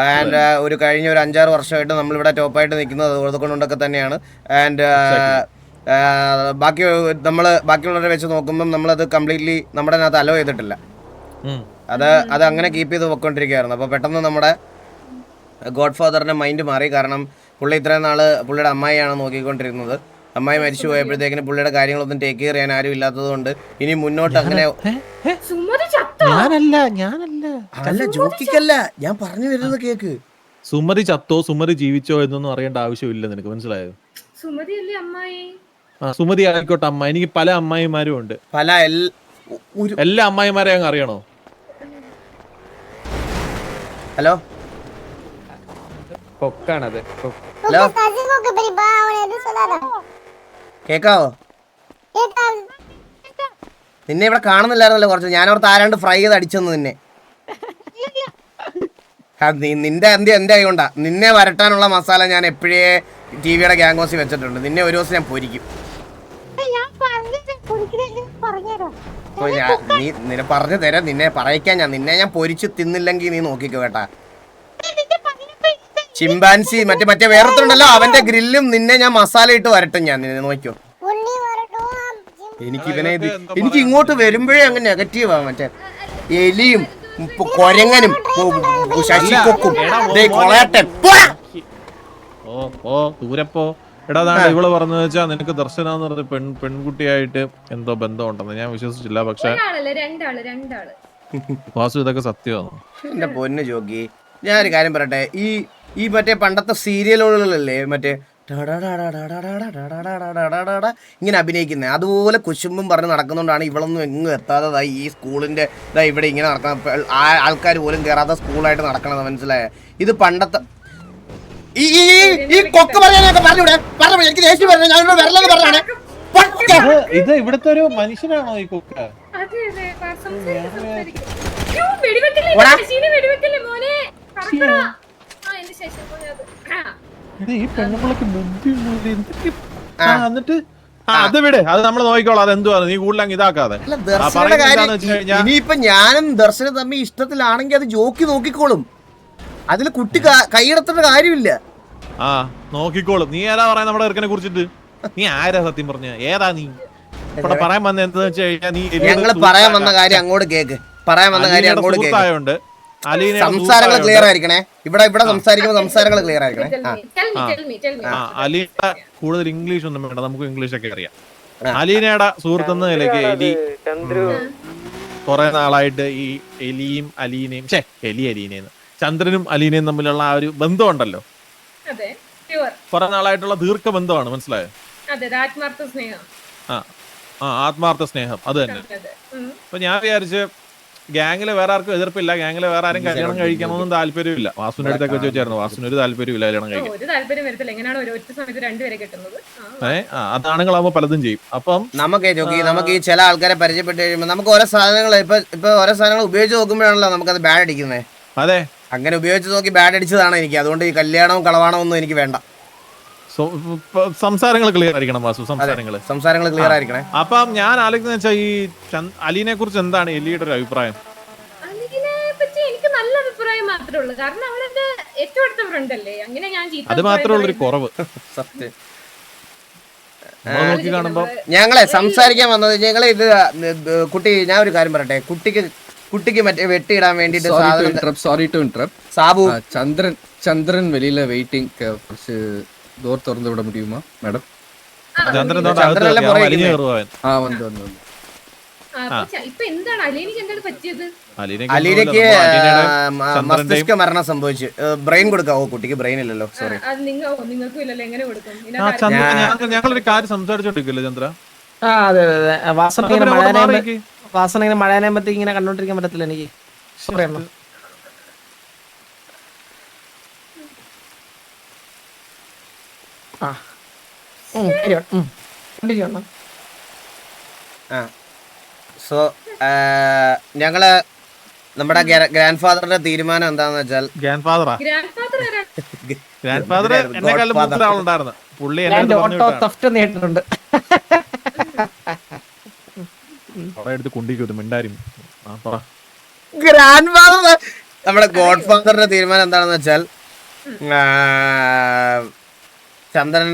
ആൻഡ് കഴിഞ്ഞ ഒരു 5-6 വർഷമായിട്ട് നമ്മളിവിടെ ടോപ്പായിട്ട് നിൽക്കുന്നത് അതുകൊണ്ടൊക്കെ തന്നെയാണ്. ആൻഡ് ബാക്കിയുള്ളവരെ വെച്ച് നോക്കുമ്പം നമ്മളത് കംപ്ലീറ്റ്ലി നമ്മുടെ അതിനകത്ത് അലോ ചെയ്തിട്ടില്ല. അത് അങ്ങനെ കീപ്പ് ചെയ്ത് പോയിക്കൊണ്ടിരിക്കുകയായിരുന്നു. അപ്പോൾ പെട്ടെന്ന് നമ്മുടെ ഗോഡ് ഫാദറിന്റെ മൈൻഡ് മാറി. കാരണം പുള്ളി ഇത്രയും നാള് പുള്ളിയുടെ അമ്മായിയാണ് നോക്കിക്കൊണ്ടിരുന്നത്. അമ്മായി മരിച്ചു പോയപ്പോഴത്തേക്കിന് പുള്ളിയുടെ കാര്യങ്ങളൊന്നും ടേക്ക് കെയർ ചെയ്യാൻ ആരും ഇല്ലാത്തത് കൊണ്ട് ഇനി മുന്നോട്ട് അങ്ങനെ അല്ല ജോക്കിക്കല്ല ഞാൻ പറഞ്ഞു വരുന്നത് കേക്ക്. സുമതി ചത്തോ സുമതി ജീവിച്ചോ എന്നൊന്നും അറിയേണ്ട ആവശ്യമില്ല നിനക്ക്, മനസ്സിലായോ? സുമതി ആയിക്കോട്ടെ അമ്മ. എനിക്ക് പല അമ്മായിമാരും ഉണ്ട്. എല്ലാ അമ്മായിമാരെ അങ്ങ് അറിയണോ? ഹലോ കൊക്കാണത്. ഹലോ കേക്കാവോ? നിന്നെ ഇവിടെ കാണുന്നില്ലായിരുന്നല്ലോ കുറച്ച്. ഞാനോർത്ത് ആരാണ്ട് ഫ്രൈ ചെയ്ത് അടിച്ചെന്ന് നിന്നെ. നിന്റെ അന്ത്യം എന്റെ ആയിക്കൊണ്ടാ. നിന്നെ വരട്ടാനുള്ള മസാല ഞാൻ എപ്പോഴേ ടിവിയുടെ ഗ്യാങ് ഹൗസിൽ വെച്ചിട്ടുണ്ട്. നിന്നെ ഒരു ദിവസം ഞാൻ പൊരിക്കും. നീ നിന്നെ പറഞ്ഞു തരാം. നിന്നെ പറയിക്കാൻ നിന്നെ ഞാൻ പൊരിച്ച് തിന്നില്ലെങ്കിൽ നീ നോക്കിക്കോ കേട്ടാ. ചിമ്പാൻസി മറ്റേ വേറെത്തുണ്ടല്ലോ അവന്റെ ഗ്രില്ലും നിന്നെ ഞാൻ മസാല ഇട്ട് വരട്ടും ഞാൻ. നിന്നെ നോക്കിയോ. എനിക്ക് ഇങ്ങോട്ട് വരുമ്പോഴേ അങ്ങ് നെഗറ്റീവാ. മറ്റേ എലിയും കൊരങ്ങനും ശശികൊക്കും കൊളയട്ടൻ. ദൂരപ്പോ എടാ ഇവള് പറഞ്ഞു വെച്ചാ നിനക്ക് ദർശന എന്ന് പറഞ്ഞ പെൺകുട്ടിയായിട്ട് എന്തോ ബന്ധമുണ്ടെന്ന് ഞാൻ വിശ്വസിച്ചില്ല. പക്ഷെ വാസു ഇതൊക്കെ സത്യമാണോ? എന്റെ പൊന്നു ജോഗി, ഞാനൊരു കാര്യം പറയട്ടെ. ഈ മറ്റേ പണ്ടത്തെ സീരിയലുകളിലല്ലേ മറ്റേ ഇങ്ങനെ അഭിനയിക്കുന്നത്, അതുപോലെ കുശുമ്പും പറഞ്ഞ് നടക്കുന്നതുകൊണ്ടാണ് ഇവളൊന്നും എങ്ങും എത്താത്തതായി. ഈ സ്കൂളിന്റെ ഇവിടെ ഇങ്ങനെ നടക്കുന്ന ആൾക്കാർ പോലും കയറാത്ത സ്കൂളായിട്ട് നടക്കണത്, മനസ്സിലായ? ഇത് പണ്ടത്തെ ഈ കൊക്ക് പറയാനൊക്കെ പറഞ്ഞൂടെ? പറഞ്ഞു എനിക്ക് ദേഷ്യം പറഞ്ഞു. ഞാൻ വരലെന്ന് പറഞ്ഞാണ്. ഇത് ഇവിടുത്തെ ഒരു മനുഷ്യനാണോ ഈ കൊക്ക? ഈ പെണ്ണുപിള്ളക്ക് എന്നിട്ട് അത് വിട്, അത് നമ്മൾ നോക്കിക്കോളാം. അത് എന്തുവാ നീ കൂടുതൽ ഇതാക്കാതെ. ഇനിയിപ്പൊ ഞാനും ദർശനം തമ്മിൽ ഇഷ്ടത്തിലാണെങ്കിൽ അത് ജോക്കി നോക്കിക്കോളും. അതിൽ കുട്ടി കൈയെടുത്തേണ്ട കാര്യമില്ല. ആ നോക്കിക്കോളും. നീ ആരാ പറയാ നമ്മുടെ ഇറക്കനെ കുറിച്ചിട്ട്? നീ ആരാ സത്യം പറഞ്ഞ? ഏതാ നീ ഇവിടെ പറയാൻ വന്ന? എന്താന്ന് വെച്ച് കഴിഞ്ഞാൽ നീ ഞങ്ങള് പറയാൻ വന്ന കാര്യം അങ്ങോട്ട് കേക്ക്. പറയാൻ വന്ന കാര്യം അങ്ങോട്ട് കേക്ക്. സംസാരങ്ങൾ ക്ലിയർ ആയിരിക്കണേ. ഇവിടെ സംസാരിക്കുമ്പോൾ സംസാരങ്ങൾ ക്ലിയർ ആയിരിക്കണേ. അലീന കൂടുതൽ ഇംഗ്ലീഷ് ഒന്നും വേണ്ട, നമുക്ക് ഇംഗ്ലീഷ് ഒക്കെ അറിയാം. അലീനയുടെ സുഹൃത്തെന്ന നിലയ്ക്ക് എലി കുറെ നാളായിട്ട് ഈ എലിയും അലീനയും അലീനയും ചന്ദ്രനും അലീനയും തമ്മിലുള്ള ആ ഒരു ബന്ധമുണ്ടല്ലോ, കുറെ നാളായിട്ടുള്ള ദീർഘ ബന്ധമാണ്. മനസ്സിലായോ? ആത്മാർത്ഥ സ്നേഹം അത് തന്നെ. അപ്പൊ ഞാൻ വിചാരിച്ച് ഗ്യാങ്ങില് വേറെ ആർക്കും എതിർപ്പില്ല, ഗ്യാങ്ങില് വേറെ ആരും കല്യാണം കഴിക്കണമെന്നും താല്പര്യമില്ല. വാസുവിന്റെ അടുത്തൊക്കെ ചോദിച്ചായിരുന്നു, വാസുവിന് ഒരു താല്പര്യമില്ല കല്യാണം കഴിക്കാൻ. അതാണുങ്ങളാവുമ്പോ പലതും ചെയ്യും. അപ്പം നമുക്ക് ഈ ചില ആൾക്കാരെ പരിചയപ്പെട്ട് കഴിയുമ്പോൾ നമുക്ക് ഓരോ സാധനങ്ങൾ ഇപ്പൊ ഓരോ സാധനങ്ങൾ ഉപയോഗിച്ച് നോക്കുമ്പോഴാണല്ലോ നമുക്കത് ബാഡ് അടിക്കുന്നത്. അതെ, അങ്ങനെ ഉപയോഗിച്ച് നോക്കി ബാഡ് അടിച്ചതാണ് എനിക്ക്. അതുകൊണ്ട് ഈ കല്യാണവും കളവാണോ ഒന്നും എനിക്ക് വേണ്ട. സംസാരങ്ങൾ ക്ലിയർ ആയിരിക്കണം വാസു, സംസാരങ്ങൾ ക്ലിയർ ആയിരിക്കണേ. അപ്പം ഞാൻ ആലോചിക്കുന്ന വെച്ചാൽ ഈ അലീനെ കുറിച്ച് എന്താണ് എലിയുടെ ഒരു അഭിപ്രായം? എനിക്ക് നല്ല അഭിപ്രായം മാത്രമേ ഉള്ളൂ. കാരണം അവളെന്റെ ഏറ്റവും അടുത്ത ഫ്രണ്ട് അല്ലേ. അങ്ങനെ ഞാൻ അത് മാത്രമേ ഉള്ളൊരു കുറവ്. സത്യം നോക്കി കാണുമ്പോ ഞങ്ങളെ സംസാരിക്കാൻ വന്നത് ഞങ്ങളെ ഇത് കുട്ടി, ഞാൻ ഒരു കാര്യം പറയട്ടെ. കുട്ടിക്ക് മറ്റേ വെട്ടിയിടാൻ വേണ്ടിട്ട് sorry to interrupt. Sabu Chandran വെളിയില വെയിറ്റിംഗ്. കുറച്ച് ഡോർ തുറന്നു വിട മുടിയുമോ മാഡം? അലീനയ്ക്ക് മസ്തിഷ്ക മരണം സംഭവിച്ചു. ബ്രെയിൻ കൊടുക്കാവോ? കുട്ടിക്ക് ബ്രെയിൻ ഇല്ലല്ലോ. സോറി. ഞങ്ങളൊരു കാര്യം സംസാരിച്ചോണ്ടിരിക്കല്ലോ ചന്ദ്ര. അതെ അതെ. വാസന ഇങ്ങനെ മഴ നനയുമ്പത്തേക്ക് ഇങ്ങനെ കണ്ടോണ്ടിരിക്കാൻ പറ്റത്തില്ല എനിക്ക്. സോ ഞങ്ങള് നമ്മുടെ ഗ്രാൻഡ് ഫാദറിന്റെ തീരുമാനം എന്താന്ന് വെച്ചാൽ, ഗ്രാൻഡ് ഫാദർ പുള്ളി എടുത്ത് കൊണ്ടിരിക്കും മിണ്ടാരും. ഗ്രാൻഡ് ഫാദർ നമ്മുടെ ഗോഡ് ഫാദറിന്റെ തീരുമാനം എന്താണെന്ന് വെച്ചാൽ, ചന്ദ്രൻ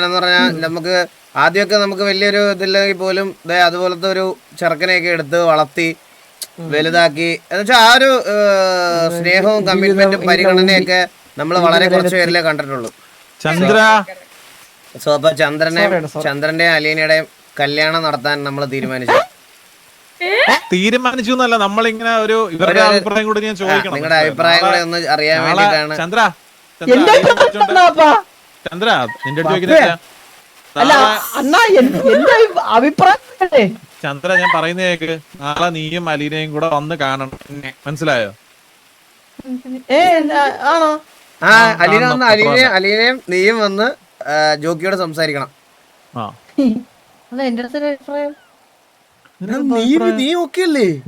എന്ന് പറഞ്ഞാൽ നമുക്ക് ആദ്യമൊക്കെ നമുക്ക് വലിയൊരു ഇതില്ലെങ്കിൽ പോലും അതുപോലത്തെ ഒരു ചെറുക്കനെയൊക്കെ എടുത്ത് വളർത്തി വലുതാക്കി എന്നുവെച്ചാൽ ആ ഒരു സ്നേഹവും കമ്മിറ്റ്മെന്റും പരിഗണനയൊക്കെ നമ്മൾ വളരെ കുറച്ച് പേരിലേ കണ്ടിട്ടുള്ളൂ. സോ അപ്പൊ ചന്ദ്രന്റെയും അലീനയുടെയും കല്യാണം നടത്താൻ നമ്മൾ തീരുമാനിച്ചു എന്നല്ല, നമ്മളിങ്ങനെ ഒരു ഇവരുടെ അഭിപ്രായം കൂടി ഞാൻ ചോദിക്കണം. നിങ്ങളുടെ അഭിപ്രായങ്ങളെ ഒന്ന് അറിയാൻ വേണ്ടിയിട്ടാണ്. ചന്ദ്ര നിന്റെ അടുത്ത് ചോദിക്കുന്നില്ല ചന്ദ്ര, ഞാൻ പറയുന്നേക്ക്. നാളെ നീയും അലീനയും കൂടെ വന്ന് കാണണം, മനസ്സിലായോ? അലീനയും നീയും വന്ന് ജോക്കിയോട് സംസാരിക്കണം.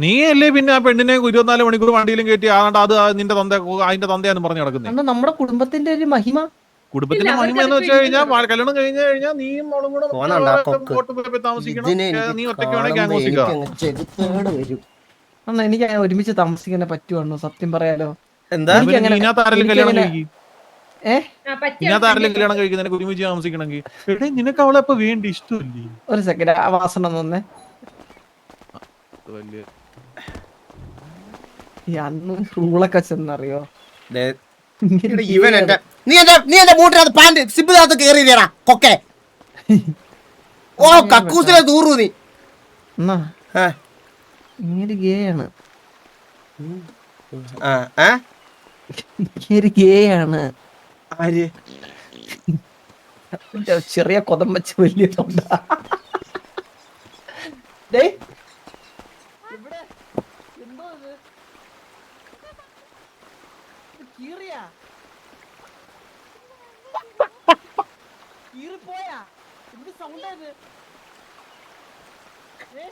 നീയല്ലേ പിന്നെ ആ പെണ്ണിനെ 24 മണിക്കൂർ വണ്ടിയിലും കയറ്റി ആണ്ട് അത് അതിന്റെ തന്തയാന്ന് പറഞ്ഞു നടക്കുന്നത്. നമ്മുടെ കുടുംബത്തിന്റെ ഒരു മഹിമ. കുടുംബത്തിന്റെ ഇല്ല, മഹിമ എന്ന് വെച്ച് കഴിഞ്ഞാൽ കല്യാണം കഴിഞ്ഞു കഴിഞ്ഞാൽ നീയും അവളും കൂടെ പോണണ്ടാ കൊക്ക്. വോട്ട് പോയി താമസിക്കണം. ഇതിനെ നീ എനിക്ക് ഒറ്റയ്ക്ക് വേണമെങ്കിൽ കാണുമ്പോ ആഘോഷിക്കാം. എനിക്കങ്ങ് ചെകുത്താട് വരും. അണ്ണാ എനിക്ക് അങ്ങനെ ഒരുമിച്ച് താമസിക്കാൻ പറ്റുവാണോ സത്യം പറയാലോ? എന്താ എനിക്ക് അങ്ങനെ- ഇതിനകത്ത് ആരെങ്കിലും കല്യാണം എനിക്കങ്ങനെ- കഴിക്കും. പറ്റിയ ഇതിനകത്ത് ആരെങ്കിലും കല്യാണം കഴിക്കുന്നതിനെ ഒരുമിച്ച് താമസിക്കണമെങ്കിൽ എടേ നിനക്ക് അവളെ ഇപ്പൊ വേണ്ടി ഇഷ്ടമില്ലേ? ഒരു സെക്കൻഡ് ആ വാസന തന്നെ വലിയ ഈ അന്ന് റൂളൊക്കെ ചെന്നറിയോ? ദേ, എടാ, ഇവൻ എന്റെ നീ എന്റെ മൂട്ടിനകത്ത് പാന്റ് സിബിനകത്ത് കേറിയില്ലേടാ കൊക്കെ. ഓ കക്കൂസിലെ തൂറു നീ. എന്നാ ആ, ഇങ്ങനെ ഗേ ആണ്, ആ, ആ? ഇങ്ങനെ ഗേ ആണ്. ആര്? ചെറിയ കൊതം വെച്ച് വലിയ തൊണ്ട. ഡേയ്, ഇവിടെ എന്തോ ഇത്? ഇത് കീറിയാ? കീറിപ്പോയാ? എന്ത് sound ആ ഇത്?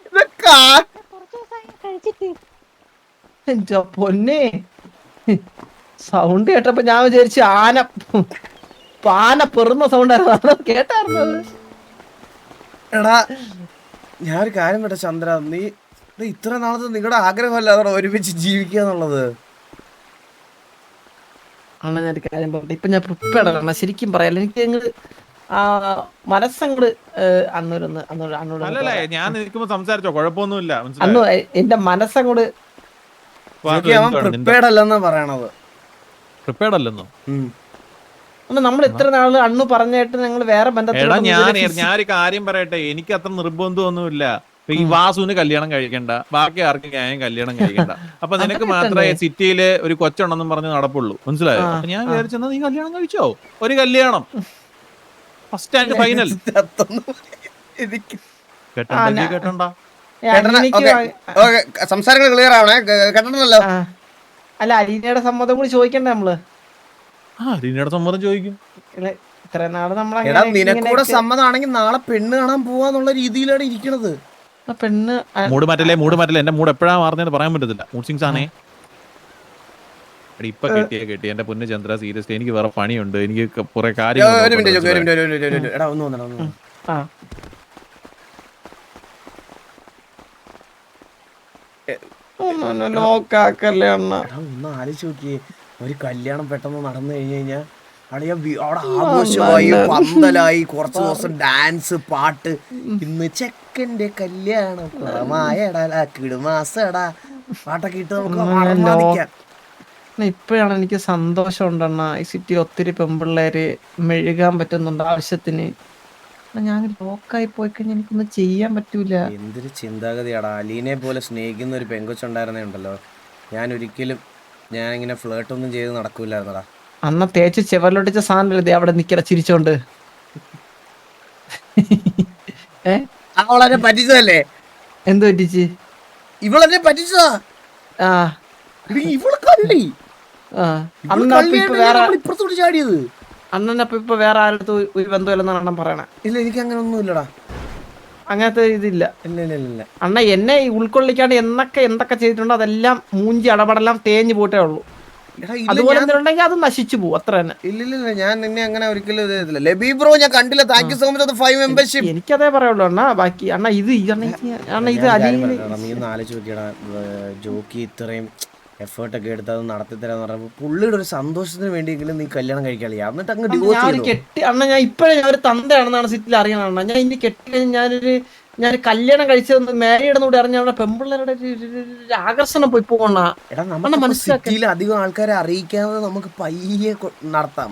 ഇതൊക്കെ എന്റെ പൊന്നെ, സൗണ്ട് കേട്ടപ്പോ ഞാൻ വിചാരിച്ചു പാന പെറുന്ന സൗണ്ട് ആയിരുന്നു. കേട്ടായിരുന്നു അത്? എടാ ഞാനൊരു കാര്യം പറ്റ ചന്ദ്ര, നീ ഇത്ര നാളത്തെ നിങ്ങളുടെ ആഗ്രഹമല്ലാതെ ഒരുമിച്ച് ജീവിക്കുക എന്നുള്ളത്. ആണ് ഞാനൊരു കാര്യം പറഞ്ഞത്. ഇപ്പൊ ഞാൻ പ്രിപ്പയർഡ് ആണ് ശരിക്കും പറയാലോ. എനിക്ക് അങ്ങോട്ട് മനസ്സങ്ങോട് അന്നോട് അല്ലല്ലേ ഞാൻ നിൽക്കുമ്പോ സംസാരിച്ചോ, കുഴപ്പമൊന്നുമില്ല. അന്ന് എന്റെ മനസ്സങ്ങോട് പ്രിപ്പയർഡ് അല്ലെന്നാ പറയണത്. പ്രിപ്പയർഡ് അല്ലെന്നോ? നമ്മൾ ഇത്ര നാള് അണ്ണു പറഞ്ഞിട്ട് ഞങ്ങൾ വേറെ എടാ ഞാനൊരു കാര്യം പറയട്ടെ, എനിക്ക് അത്ര നിർബന്ധമൊന്നുമില്ല. ഈ വാസുവിന് കല്യാണം കഴിക്കണ്ട, ബാക്കി ആർക്കും ഞാൻ കല്യാണം കഴിക്കണ്ട. അപ്പൊ നിനക്ക് മാത്രമേ സിറ്റിയില് ഒരു കൊച്ചുണ്ടെന്നും പറഞ്ഞ് നടപ്പുള്ളൂ, മനസ്സിലായോ? അപ്പൊ ഞാൻ വിചാരിച്ചെന്നാ നീ കല്യാണം കഴിച്ചോ, ഒരു കല്യാണം ഫസ്റ്റ് ആൻഡ് ഫൈനൽ. കേട്ടണ്ട സംസാരങ്ങൾ ക്ലിയർ ആവണേ, കേട്ടണല്ലോ. അല്ല അലീനയുടെ സമ്മതം കൂടി ചോദിക്കണ്ടേ നമ്മള്? അലീനയുടെ സമ്മതം ചോദിക്കും. ഇത്ര നാള് എടാ നിനക്കൂടെ സമ്മതമാണെങ്കിൽ നാളെ പെണ്ണ് കാണാൻ പോവാന്നുള്ള രീതിയിലാണ് ഇരിക്കണത്. പെണ്ണ് മൂഡ് മാറ്റല്ലേ എന്റെ മൂഡ് എപ്പോഴാ മാറുന്നതെന്ന് പറയാൻ പറ്റത്തില്ല. മൂഡ് സിങ്സ് ആണേ. ഇപ്പൊ കെട്ടി എന്റെ പൊന്ന് ചന്ദ്ര, സീരിയസ്ലി എനിക്ക് വേറെ പണിയുണ്ട്, എനിക്ക് കുറെ കാര്യങ്ങൾ. ലോക്കാക്കല്ലേ അണ്ണ. ഒന്ന് ആലോചിച്ച് നോക്കിയേ, ഒരു കല്യാണം പെട്ടെന്ന് നടന്നു കഴിഞ്ഞു കഴിഞ്ഞാൽ അവിടെ ആഘോഷമായി, പന്തലായി, കുറച്ചു ദിവസം ഡാൻസ് പാട്ട്. ഇന്ന് ചെക്കന്റെ കല്യാണം കിടുമാസടാ പാട്ടൊക്കെ ഇട്ട് നമുക്ക് ആഹ്ലാദിക്കാം. ഇപ്പോഴാണ് എനിക്ക് സന്തോഷം ഉണ്ടെണ്ണ. ഈ സിറ്റിയിൽ ഒത്തിരി പെമ്പിള്ളേര് മെഴുകാൻ പറ്റുന്നുണ്ട് ആവശ്യത്തിന്. ഞാൻ ലോക്കായി പോയി കഴിഞ്ഞാൽ എനിക്കൊന്നും ചെയ്യാൻ പറ്റൂല. എന്തൊരു ചിന്താഗതിയാടാ. അലീനെ പോലെ സ്നേഹിക്കുന്ന ഒരു പെങ്കൊച്ചുണ്ടായിരുന്നേ ഉണ്ടല്ലോ, ഞാനിങ്ങനെ ഫ്ലേർട്ടൊന്നും ചെയ്ത് നടക്കൂലായിരുന്നടാ. അന്ന തേച്ച് ചെവറിലൊട്ടിച്ച സാധനം അവിടെ നിക്കട ചിരിച്ചോണ്ട്. അവളെന്നെ പറ്റിച്ചതല്ലേ? എന്ത് പറ്റിച്ച്? ഇവളെന്നെ പറ്റിച്ചതാ. ഇപ്പുറത്തോട്ട് ചാടിയത്. അണ്ണനപ്പൊ ഇപ്പൊ വേറെ ആരുടെ ഒരു ബന്ധമില്ലെന്നാണ് അണ്ണൻ പറയണേ. ഇല്ല എനിക്ക് അങ്ങനെ ഒന്നും ഇല്ലടാ, അങ്ങനത്തെ ഇതില്ല. ഇല്ല അണ്ണ എന്നെ ഉൾക്കൊള്ളിക്കാണ്ട് എന്തൊക്കെ ചെയ്തിട്ടുണ്ടോ അതെല്ലാം മൂഞ്ചി അടപടെല്ലാം തേഞ്ഞു പോയിട്ടേ ഉള്ളൂ. അതുപോലെ എന്തുണ്ടെങ്കിൽ അത് നശിച്ചു പോകും, അത്ര തന്നെ. ഇല്ല ഞാൻ നിന്നെ അങ്ങനെ ഒരിക്കലും ചെയ്തില്ല. ലബി ബ്രോ ഞാൻ കണ്ടില്ല. Thank you so much 5 membership. എനിക്കതേ പറയുള്ളൂ അണ്ണാ. ബാക്കി അണ്ണ ഇത് നീ ഒന്ന് ആലോചിച്ച് നോക്കിയടാ, ജോക്കി ഇത്രയും എഫേർട്ട് ഒക്കെ എടുത്ത് അത് നടത്തി തരാന്ന് പറഞ്ഞപ്പോ പുള്ളിയുടെ ഒരു സന്തോഷത്തിന് വേണ്ടിയെങ്കിലും നീ കല്യാണം കഴിക്കാളിയാ, എന്നിട്ട് അങ്ങ് ഡിവോഴ്സ് ചെയ്തു. കെട്ടി അണ്ണ ഞാൻ ഇപ്പഴേ ഞാൻ ഒരു തന്തയാണെന്നാണ് സിറ്റിയിൽ അറിയണം അണ്ണ. ഞാൻ ഇനി കെട്ടി ഞാൻ കല്യാണം കഴിച്ചത് മാരീഡെന്നൂടെ അറിഞ്ഞ പെമ്പിള്ളേരുടെ ആകർഷണം പോയി പോകണ. എടാ നമ്മുടെ സിറ്റിയിൽ അധികം ആൾക്കാരെ അറിയിക്കാതെ നമുക്ക് പയ്യെ നടത്താം.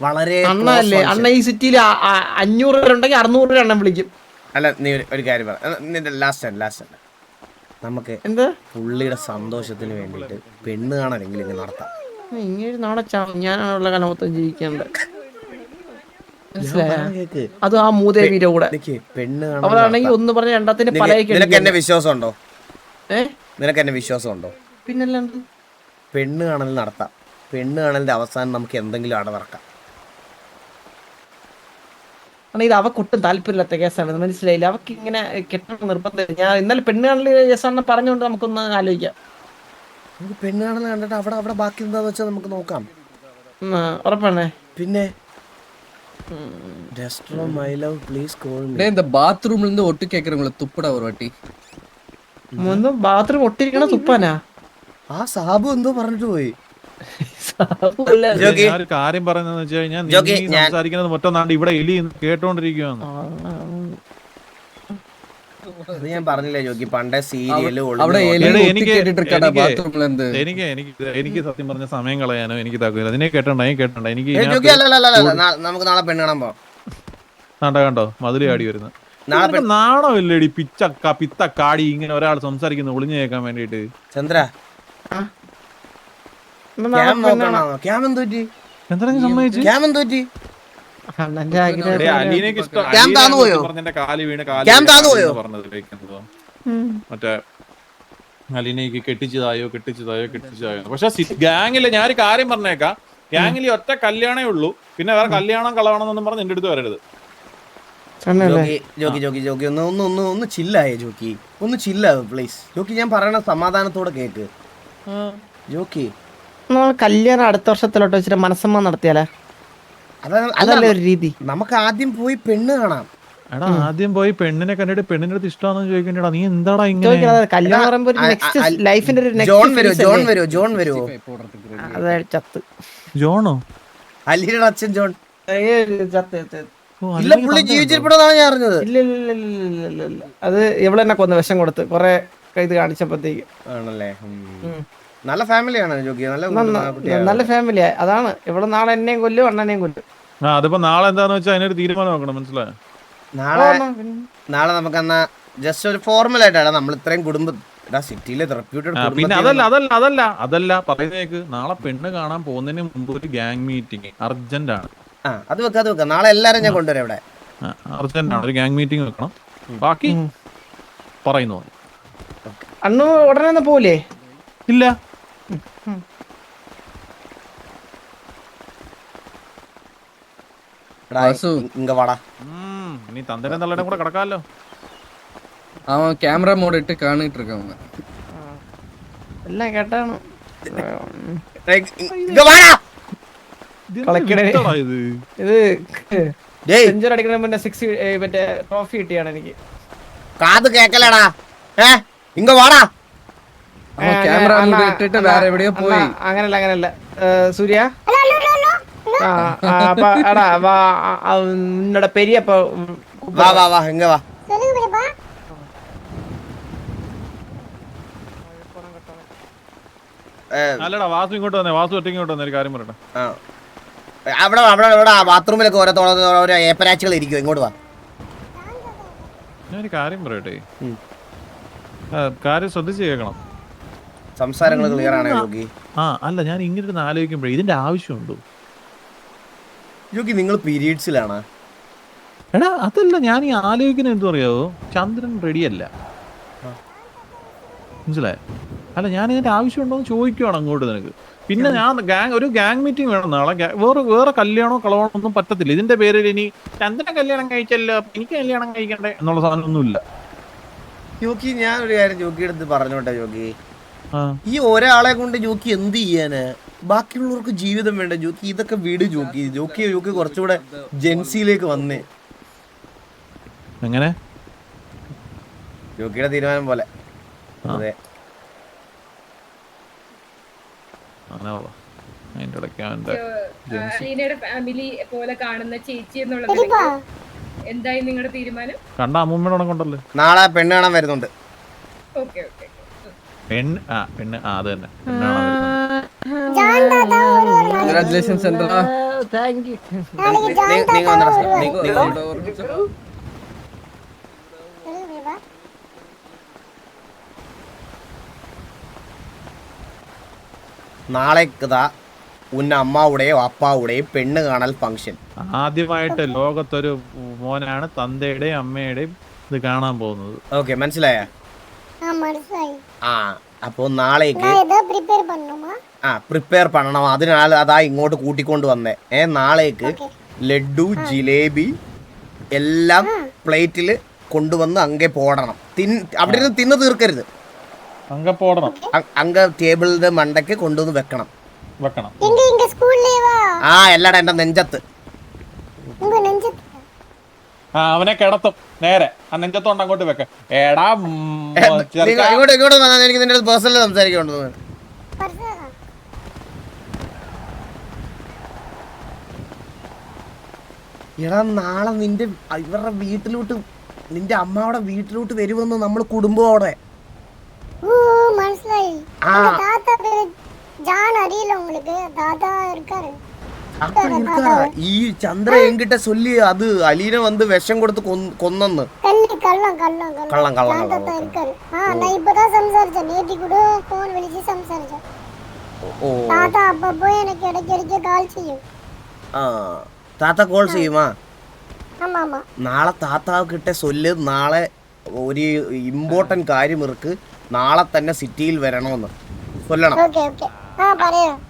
വളരെ അണ്ണല്ലേ അണ്ണ ഈ സിറ്റിയിൽ 500 പേരുണ്ടെങ്കിൽ 600 പേര് അണ്ണൻ വിളിക്കും. അല്ല നീ ഒരു കാര്യം പറ, നിന്റെ ലാസ്റ്റ് നമുക്ക് എന്താ പുള്ളിയുടെ സന്തോഷത്തിന് വേണ്ടിട്ട് പെണ്ണ് കാണാനെങ്കിലും ഇങ്ങനെ നടത്താം. ഇങ്ങനെ നാളെ ഞാനാണുള്ള കാലമൊത്തം ജീവിക്കേണ്ടത്. അത് ആ മൂദേവിയുടെ കൂടെ പെണ്ണ് അവരാണെങ്കിൽ ഒന്ന് പറഞ്ഞ രണ്ടാത്തിന് പല. നിനക്ക് എന്നെ വിശ്വാസമുണ്ടോ? നിനക്ക് എന്നെ വിശ്വാസമുണ്ടോ? പിന്നല്ലാണ്ട് പെണ്ണ് കാണൽ നടത്താം. പെണ്ണ് കാണലിന്റെ അവസാനം നമുക്ക് എന്തെങ്കിലും അടവറക്കാം. ഇത് അവക്കൊട്ടും താല്പര്യമില്ലാത്ത കേസാണ്, മനസ്സിലായില്ല. അവക്ക് ഇങ്ങനെ കെട്ടണം നിർബന്ധം. ഞാൻ ഇന്നലെ പെണ്ണ് കാണൽ കേസാണെന്ന് പറഞ്ഞുകൊണ്ട് നമുക്കൊന്ന് ആലോചിക്കാം. നമുക്ക് പെണ്ണ് കാണൽ കണ്ടിട്ട് അവിടെ ബാക്കി എന്താന്ന് വെച്ചാൽ നമുക്ക് നോക്കാം. ഉറപ്പാണേ. പിന്നെ Destro, my love, please call me. டேய் இந்த பாத்ரூம்ல இருந்து ஒட்டு கேக்குறவங்கள துப்புடா ஒரு வாட்டி. ബാത്റൂം ഒട്ടിരിക്കണ തുപ്പാനാ? ആ സാബു എന്തോ പറഞ്ഞിട്ട് പോയി. ഞാൻ ഒരു കാര്യം പറയുന്നത് വെച്ച് കഴിഞ്ഞാൽ നീ സംസാരിക്കുന്നത് മൊത്തം ഇവിടെ എലി കേട്ടോണ്ടിരിക്കുകയാണ്. അത് ഞാൻ പറഞ്ഞില്ലേ ജോക്കി, പണ്ടേ സീരിയല് എനിക്ക് സത്യം പറഞ്ഞ സമയം കളയാനോ എനിക്ക് താക്കില്ല. അതിനെ കേട്ടണ്ട എനിക്ക് നമുക്ക് നാളെ പെണ്ണ് കാണാൻ പോവാം. കണ്ടോ മതില് ചാടി വരുന്നത്. നാണമില്ലടി പിത്തക്കാടി ഇങ്ങനെ ഒരാൾ സംസാരിക്കുന്നു ഒളിഞ്ഞു കേൾക്കാൻ വേണ്ടിട്ട്. ചന്ദ്ര മറ്റേ അലീനയ്ക്ക് കെട്ടിച്ചതായോ. പക്ഷെ ഗാങ്ങില് ഞാനൊരു കാര്യം പറഞ്ഞേക്കാം, ഗാങ്ങിൽ ഒറ്റ കല്യാണേ ഉള്ളൂ. പിന്നെ വേറെ കല്യാണം കളവണമെന്നൊന്നും പറഞ്ഞ് എന്റെ അടുത്ത് വരരുത്. ജോക്കി ഒന്ന് ചില്ലായേ ജോക്കി, ഒന്ന് ചില്ലാവ് പ്ലീസ് ജോക്കി. ഞാൻ പറയണ സമാധാനത്തോടെ കേക്ക് ജോക്കി. കല്യാണം അടുത്ത വർഷത്തിലോട്ട് വെച്ചിട്ട് മനസ്സമ്മ നടത്തിയാലേ? അതല്ലേ ഒരു രീതി. നമുക്ക് ആദ്യം പോയി പെണ്ണ് കാണാം. എടാ ആദ്യം പോയി പെണ്ണിനെ കണ്ടിട്ട് പെണ്ണിന്റെ അടുത്ത് ഇഷ്ടമാണെന്ന് ചോദിക്കണ്ടേടാ. നീ എന്താടാ ഇങ്ങനെ കല്യാണം പറയുമ്പോ ലൈഫിന്റെ ഒരു ജോണോ? അലിയുടെ അച്ഛൻ ജോൺ ജീവിച്ചിരിപ്പതാണ് ഞാൻ അറിഞ്ഞത്. അത് ഇവളെന്നെ കൊന്ന് വിഷം കൊടുത്ത് കൊറേ ഇത് കാണിച്ചപ്പോഴത്തേക്ക്. ആണല്ലേ? നല്ല ഫാമിലിയാണ് ജോക്കി, നല്ല ഫാമിലിയാ. അതാണ് ഇവിടെ നാളെ എന്നെയും കൊല്ലും അണ്ണനെയും കൊല്ലും. അതിപ്പോ നാളെ എന്താന്ന് വെച്ചാൽ അതിനൊരു തീരുമാനം നോക്കണം, മനസ്സിലായോ? നാളെ നമുക്ക് എന്നാ ജസ്റ്റ് ഒരു ഫോർമൽ ആയിട്ടാണ് നമ്മൾ ഇത്രയും കുടുംബം സിറ്റിയിലെ പിന്നെ അതല്ല പറയുന്നേക്ക്. നാളെ പെണ്ണ് കാണാൻ പോകുന്നതിന് മുമ്പ് ഒരു ഗ്യാങ് മീറ്റിംഗ് അർജന്റ് ആണ്. അത് വെക്കാം. നാളെ എല്ലാരും ഞാൻ കൊണ്ടുവരാം ഇവിടെ. അർജന്റ് ആണ്, ഒരു ഗ്യാങ് മീറ്റിംഗ് വെക്കണം. ബാക്കി പറയുന്നു. അന്ന് ഉടനെ പോലെ ഇല്ല. നീ തന്തനെ തള്ളനെ കൂടെ കിടക്കാമല്ലോ. അവൻ ക്യാമറ മോഡ് ഇട്ട് കാണിട്ട് இருக்காங்க എല്ലാം കേട്ടാണ്. ഇത് സെഞ്ചുറി അടിക്കുന്ന മുന്നേ 6 മറ്റേ ട്രോഫി കിട്ടിയാണ് എനിക്ക്. കാത് കേക്കലടാ. ഇങ്ങ വാടാ. ക്യാമറ മോഡ് ഇട്ടിട്ട് വേറെ എവിടെയോ പോയി. അങ്ങനല്ല സൂര്യ. அப்ப அடா வா உன்னோட பெரியப்பா வா இங்க வா. അല്ലടാ വാസു ഇങ്ങോട്ട് വന്നേ. വാസു ഒറ്റയ്ക്ക് ഇങ്ങോട്ട് വന്നേ, ഒരു കാര്യം പറയട്ടെ. അവിടെ ബാത്റൂമിലൊക്കെ ഓരോ ഏപ്പരാച്ചുകൾ ഇരിക്കും. ഇങ്ങോട്ട് വാ. ഞാനൊരു കാര്യം പറയട്ടെ, കാര്യം ശ്രദ്ധിച്ച് കേൾക്കണം. സംസാരങ്ങൾ ക്ലിയർ ആണ് യോഗി. അല്ല ഞാൻ ഇങ്ങനെ ആലോചിക്കുമ്പോഴേ ഇതിന്റെ ആവശ്യമുണ്ടോ യോഗി? നിങ്ങൾ പീരീഡ്സിലാണ്? എടാ അതല്ല ഞാൻ ഈ ആലോചിക്കുന്നത് എന്തു പറയാവോ, ചന്ദ്രൻ റെഡിയല്ല, മനസ്സിലായോ? അല്ല ഞാൻ ഇതിന്റെ ആവശ്യമുണ്ടോ എന്ന് ചോദിക്കുവാണ് അങ്ങോട്ട് നിനക്ക്. പിന്നെ ഞാൻ ഒരു ഗ്യാങ് മീറ്റിംഗ് വേണം നാളെ. വേറെ കല്യാണോ കളവണോ ഒന്നും പറ്റത്തില്ല. ഇതിന്റെ പേരിൽ ഇനി ചന്ദ്രനെ കല്യാണം കഴിച്ചല്ലോ എനിക്ക് കല്യാണം കഴിക്കണ്ടേ എന്നുള്ള സാധനമൊന്നുമില്ല. യോഗി ഞാൻ ഒരു കാര്യം ജോക്കിയുടെ അടുത്ത് പറഞ്ഞോട്ടെ യോഗി, ഈ ഒരാളെ കൊണ്ട് ജോക്കി എന്ത് ചെയ്യാന്? ബാക്കിയുള്ളവർക്ക് ജീവിതം വേണ്ട ജോക്കി. ഇതൊക്കെ വീട് ജോക്കി കുറച്ചുകൂടെ ജെൻസിയിലേക്ക് വന്നേ. എങ്ങനെ? ജോക്കിയുടെ തീരുമാനം പോലെ. അതെ ഫാമിലി പോലെ കാണുന്ന ചേച്ചി എന്നുള്ളത് എന്തായി നിങ്ങളുടെ തീരുമാനം? കണ്ട അമ്മൂമ്മയോടെ കൊണ്ടല്ലേ നാളെ പെണ്ണ് കാണാൻ വരുന്നുണ്ട്. പെണ്ണ് അത് തന്നെ. കൺഗ്രാറ്റുലേഷൻസ് ചന്ദ്ര. താങ്ക്യൂ. നാളേക്കതാ ഉന്ന അമ്മാവുടെയോ അപ്പാവുടെയും പെണ്ണ് കാണൽ ഫംഗ്ഷൻ. ആദ്യമായിട്ട് ലോകത്തൊരു മോനാണ് തന്തയുടെയും അമ്മയുടെയും ഇത് കാണാൻ പോകുന്നത്. ഓക്കെ മനസ്സിലായ? അപ്പൊ നാളേക്ക് പ്രിപ്പയർ പണണം. അതിനാൽ അതാ ഇങ്ങോട്ട് കൂട്ടിക്കൊണ്ട് വന്നേ. നാളേക്ക് ലഡു ജിലേബി എല്ലാം പ്ലേറ്റില് കൊണ്ടുവന്ന് അങ്ങേ പോടണം. അവിടെ ഇരുന്ന് തിന്ന് തീർക്കരുത്. അങ്ങ ടേബിളിന്റെ മണ്ടയ്ക്ക് കൊണ്ടുവന്ന് വെക്കണം. വെക്കണം. എല്ലാടെ എന്റെ നെഞ്ചത്ത്. ആ അവനെ കിടത്തും നേരെ ആ നെഞ്ചത്തോണ്ട് അങ്ങോട്ട് വെക്ക എടാ ഇങ്ങോട്ട് വന്നാൽ എനിക്ക് നിന്റെ അടുത്ത് പേഴ്സണലി സംസാരിക്കണ്ടോ? എടാ നാളെ നിന്റെ ഇവരുടെ വീട്ടിലോട്ട് നിന്റെ അമ്മാവിടെ വീട്ടിലോട്ട് വരുമെന്ന് നമ്മള് കുടുംബം അവിടെ. ഈ ചന്ദ്ര എങ്കിட்ட ചൊല്ലി അത് അലീന വന്ന് വിഷം കൊടുത്ത് കൊന്നെന്ന്. കള്ളം താത്ത കോൾ ചെയ്യുമാ? നാളെ താത്താക്കിட்ட ചൊല്ല്, നാളെ ഒരു ഇമ്പോർട്ടന്റ് കാര്യം ഇருக்கு, നാളെ തന്നെ സിറ്റിയിൽ വരണമെന്ന് ചൊല്ലണം.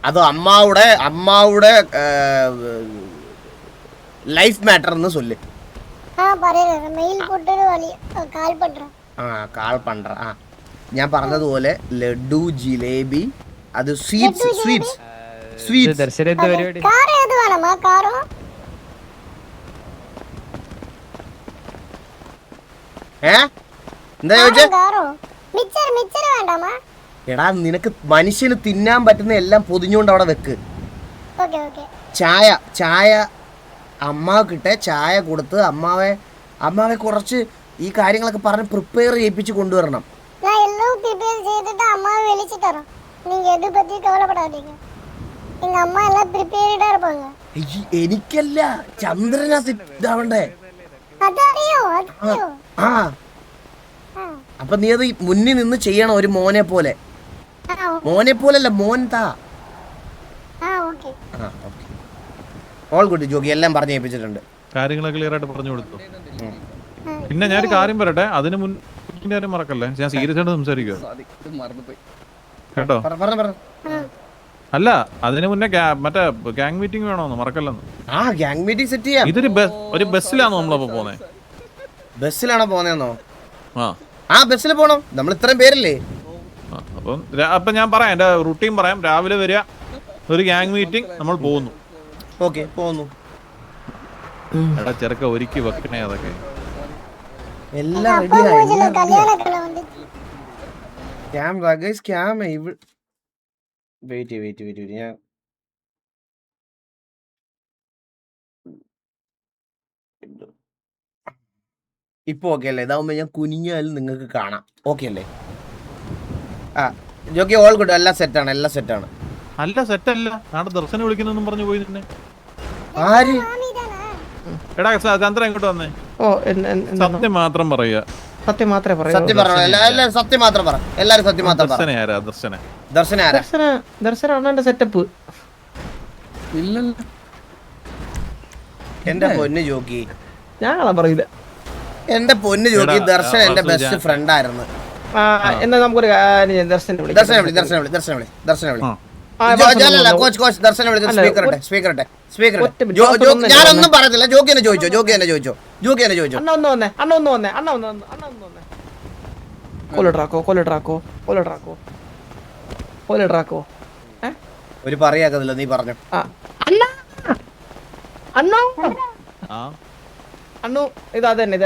അത് അമ്മാവുടെ ലൈഫ് മാറ്റർ എന്ന് ചൊല്ല്. കാൾ പண்ற. ഞാൻ പറഞ്ഞതുപോലെ ലഡു, ജിലേബി, അത് സ്വീറ്റ്സ്. ദർശനത്തെ പരിപാടി എന്താ ചോദിച്ചേ? എടാ നിനക്ക് മനുഷ്യന് തിന്നാൻ പറ്റുന്ന എല്ലാം പൊതിഞ്ഞുകൊണ്ട് അവിടെ വെക്ക്. ചായ അമ്മാക്കിട്ടെ ചായ കൊടുത്ത് അമ്മാവെ കുറച്ച് ഈ കാര്യങ്ങളൊക്കെ പറഞ്ഞ് പ്രിപ്പയർ ചെയ്യിപ്പിച്ച് കൊണ്ടുവരണം. എനിക്കല്ല, ചന്ദ്രനാ ഇതാവണ്ടേ. ആ അപ്പൊ നീ അത് മുന്നിൽ നിന്ന് ചെയ്യണം, ഒരു മോനെ പോലല്ല, മോൻ താ. ഓൾ ഗുഡ് ജോഗി, എല്ലാം പറഞ്ഞു ഏൽപ്പിച്ചിട്ടുണ്ട്. കാര്യങ്ങളൊക്കെ ക്ലിയർ ആയിട്ട് പറഞ്ഞു കൊടുത്തു. പിന്നെ ഞാനൊരു കാര്യം പറയട്ടെ, അതിന് മുന്നേ കാര്യം മറക്കല്ലേ, ഞാൻ സീരിയസ് ആയിട്ട് സംസാരിക്കുക കേട്ടോ. അല്ല അതിന് മുന്നേ മറ്റേ ഗാങ് മീറ്റിംഗ് വേണോന്ന് മറക്കല്ലെന്ന്. ഗാങ് മീറ്റിംഗ് സെറ്റ് ചെയ്യാം. ഇതൊരു ഒരു ബസ്സിലാണോ നമ്മളപ്പോ പോന്നെ? ബസ്സിലാണോ പോന്നെന്നോ? ബസ്സിൽ പോണം, നമ്മൾ ഇത്രയും പേരല്ലേ. അപ്പൊ ഞാൻ പറയാം, എന്റെ റുട്ടീൻ പറയാം. രാവിലെ വരിക, ഒരു ഗാങ് മീറ്റിംഗ്, നമ്മൾ പോകുന്നു. ഓക്കെ പോകുന്നു. എടാ ചെറുക്ക ഒരുക്കി വെക്കണേ, അതൊക്കെ എല്ലാം വെയിറ്റ് ഞാൻ ഇപ്പൊ ഓക്കെ അല്ലേ? ഇതാവുമ്പോ ഞാൻ കുനിഞ്ഞാലും നിങ്ങൾക്ക് കാണാം. ഓക്കെ അല്ലേ? ജോക്കി ഓൾ ഗുഡ്, എല്ലാം സെറ്റാണ്. അല്ല സെറ്റല്ല, നാളെ ദർശനം വിളിക്കുന്നെന്നും പറഞ്ഞു പോയി നിന്നെ. ആര്? എടാ ചന്ദ്ര ഇങ്ങോട്ട് വന്നേ. സത്യം മാത്രം പറയുക. സത്യം മാത്രമേ പറയൂ. സത്യം പറ. എല്ലാരും സത്യം മാത്രം പറ. ദർശനാണ് എന്റെ സെറ്റപ്പ്. എന്റെ പൊന്ന് ജോക്കി, ഞാനാ പറയില്ല. എന്റെ പൊന്ന് ജോക്കി, ദർശൻ എന്റെ ബെസ്റ്റ് ഫ്രണ്ട് ആയിരുന്നു. എന്നാ നമുക്കൊരു ദർശനം വിളി. ഞാനൊന്നും പറയത്തില്ല. ജോക്കി തന്നെ ചോദിച്ചോ. അണ്ണ ഒന്ന് വന്നേ. കൊല്ലട്രാക്കോ ഒരു പറയാക്കത്തില്ല, നീ പറഞ്ഞു. അണ്ണു ഇത് തന്നെ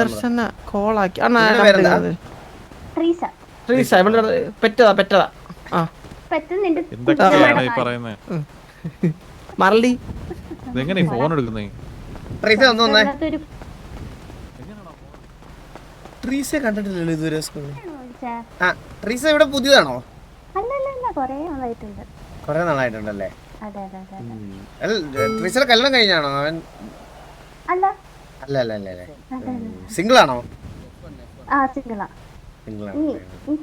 ദർശന കോളാക്കി. പെറ്റതാ. മറലി ഫോൺ എടുക്കുന്നേ. ട്രീസ കണ്ടിട്ടില്ലല്ലോ ഇതുവരെ. ട്രീസ ഇവിടെ പുതിയതാണോ? കൊറേ നാളായിട്ടുണ്ടല്ലേ? ട്രീസയുടെ കല്യാണം കഴിഞ്ഞാണോ? അവൻ അല്ല സിംഗിൾ ആണോ?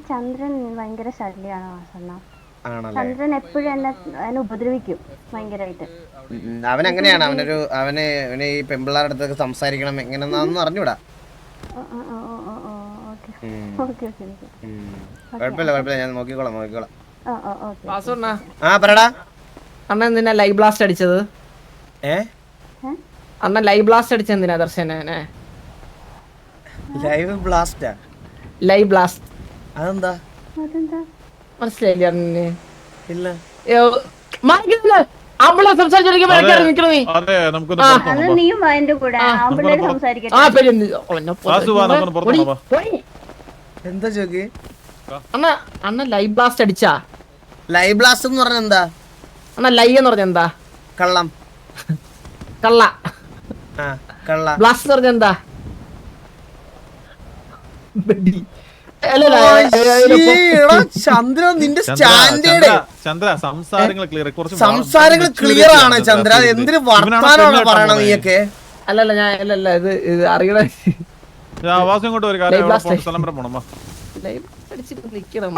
ചന്ദ്രൻ ഭയങ്കര ശല്യാണ്. ചന്ദ്രൻ എപ്പോഴും എന്നെ ഉപദ്രവിക്കും ഭയങ്കരമായിട്ട്. അവൻ എങ്ങനെയാണ്? അവന് ഈ പെമ്പിള്ളാരുടെ അടുത്തൊക്കെ സംസാരിക്കണം എങ്ങനെയാണെന്ന് അറിഞ്ഞൂടാ. കുഴപ്പമില്ല, ഞാൻ നോക്കിക്കോളാം. പറടാ. അണ്ണ എന്തിനാ ലൈവ് ബ്ലാസ്റ്റ് അടിച്ചത്? അണ്ണ ലൈവ് ബ്ലാസ്റ്റ് അടിച്ചത് എന്തിനാ ദർശനെ? ലൈവ് ബ്ലാസ്റ്റ് അതെന്താ? മനസ്സിലായില്ലേ അണ്ണന്? ഇല്ല അവളെ സംസാരിച്ചോണ്ടിരിക്കുമ്പോ ഇടയ്ക്ക് നിൽക്കണ നീ. അതെ നമുക്കൊന്ന് ആ. പുറത്ത് അത് പോകാം. നീയും എന്റെ കൂടെ ആമ്പിള്ളേര് സംസാരിക്കട്ടെ. ആ പേര് വാസു വാ, നമുക്കൊന്ന് പുറത്ത് പോകാം. എന്താ ചോക്ക്? അണ്ണ അണ്ണ ലൈവ് ബ്ലാസ്റ്റ് അടിച്ചാ? ലൈവ് ബ്ലാസ്റ്റ് എന്ന് പറഞ്ഞ എന്താ? അണ്ണ ലൈ എന്ന് പറഞ്ഞ എന്താ? കള്ളം. കള്ള. ആ കള്ള. ബ്ലാസ്റ്റ് എന്ന് പറഞ്ഞ എന്താ? ചന്ദ്ര നിന്റെ സ്റ്റാൻഡേർഡ് ചന്ദ്ര സംസാരങ്ങൾ ക്ലിയർ കുറച്ച് സംസാരങ്ങൾ ക്ലിയർ ആണ് ചന്ദ്ര. എന്തിനു വർത്താനമാണ് പറയണത് നീയൊക്കെ? അല്ലല്ല ഞാൻ അല്ലല്ല ഇത് അറിയണ ആവാസം കൊണ്ട് ഒരു കാര്യം സ്ഥലം വരെ പോണം. ലൈവ് അടിച്ചിട്ട് നിക്കണം.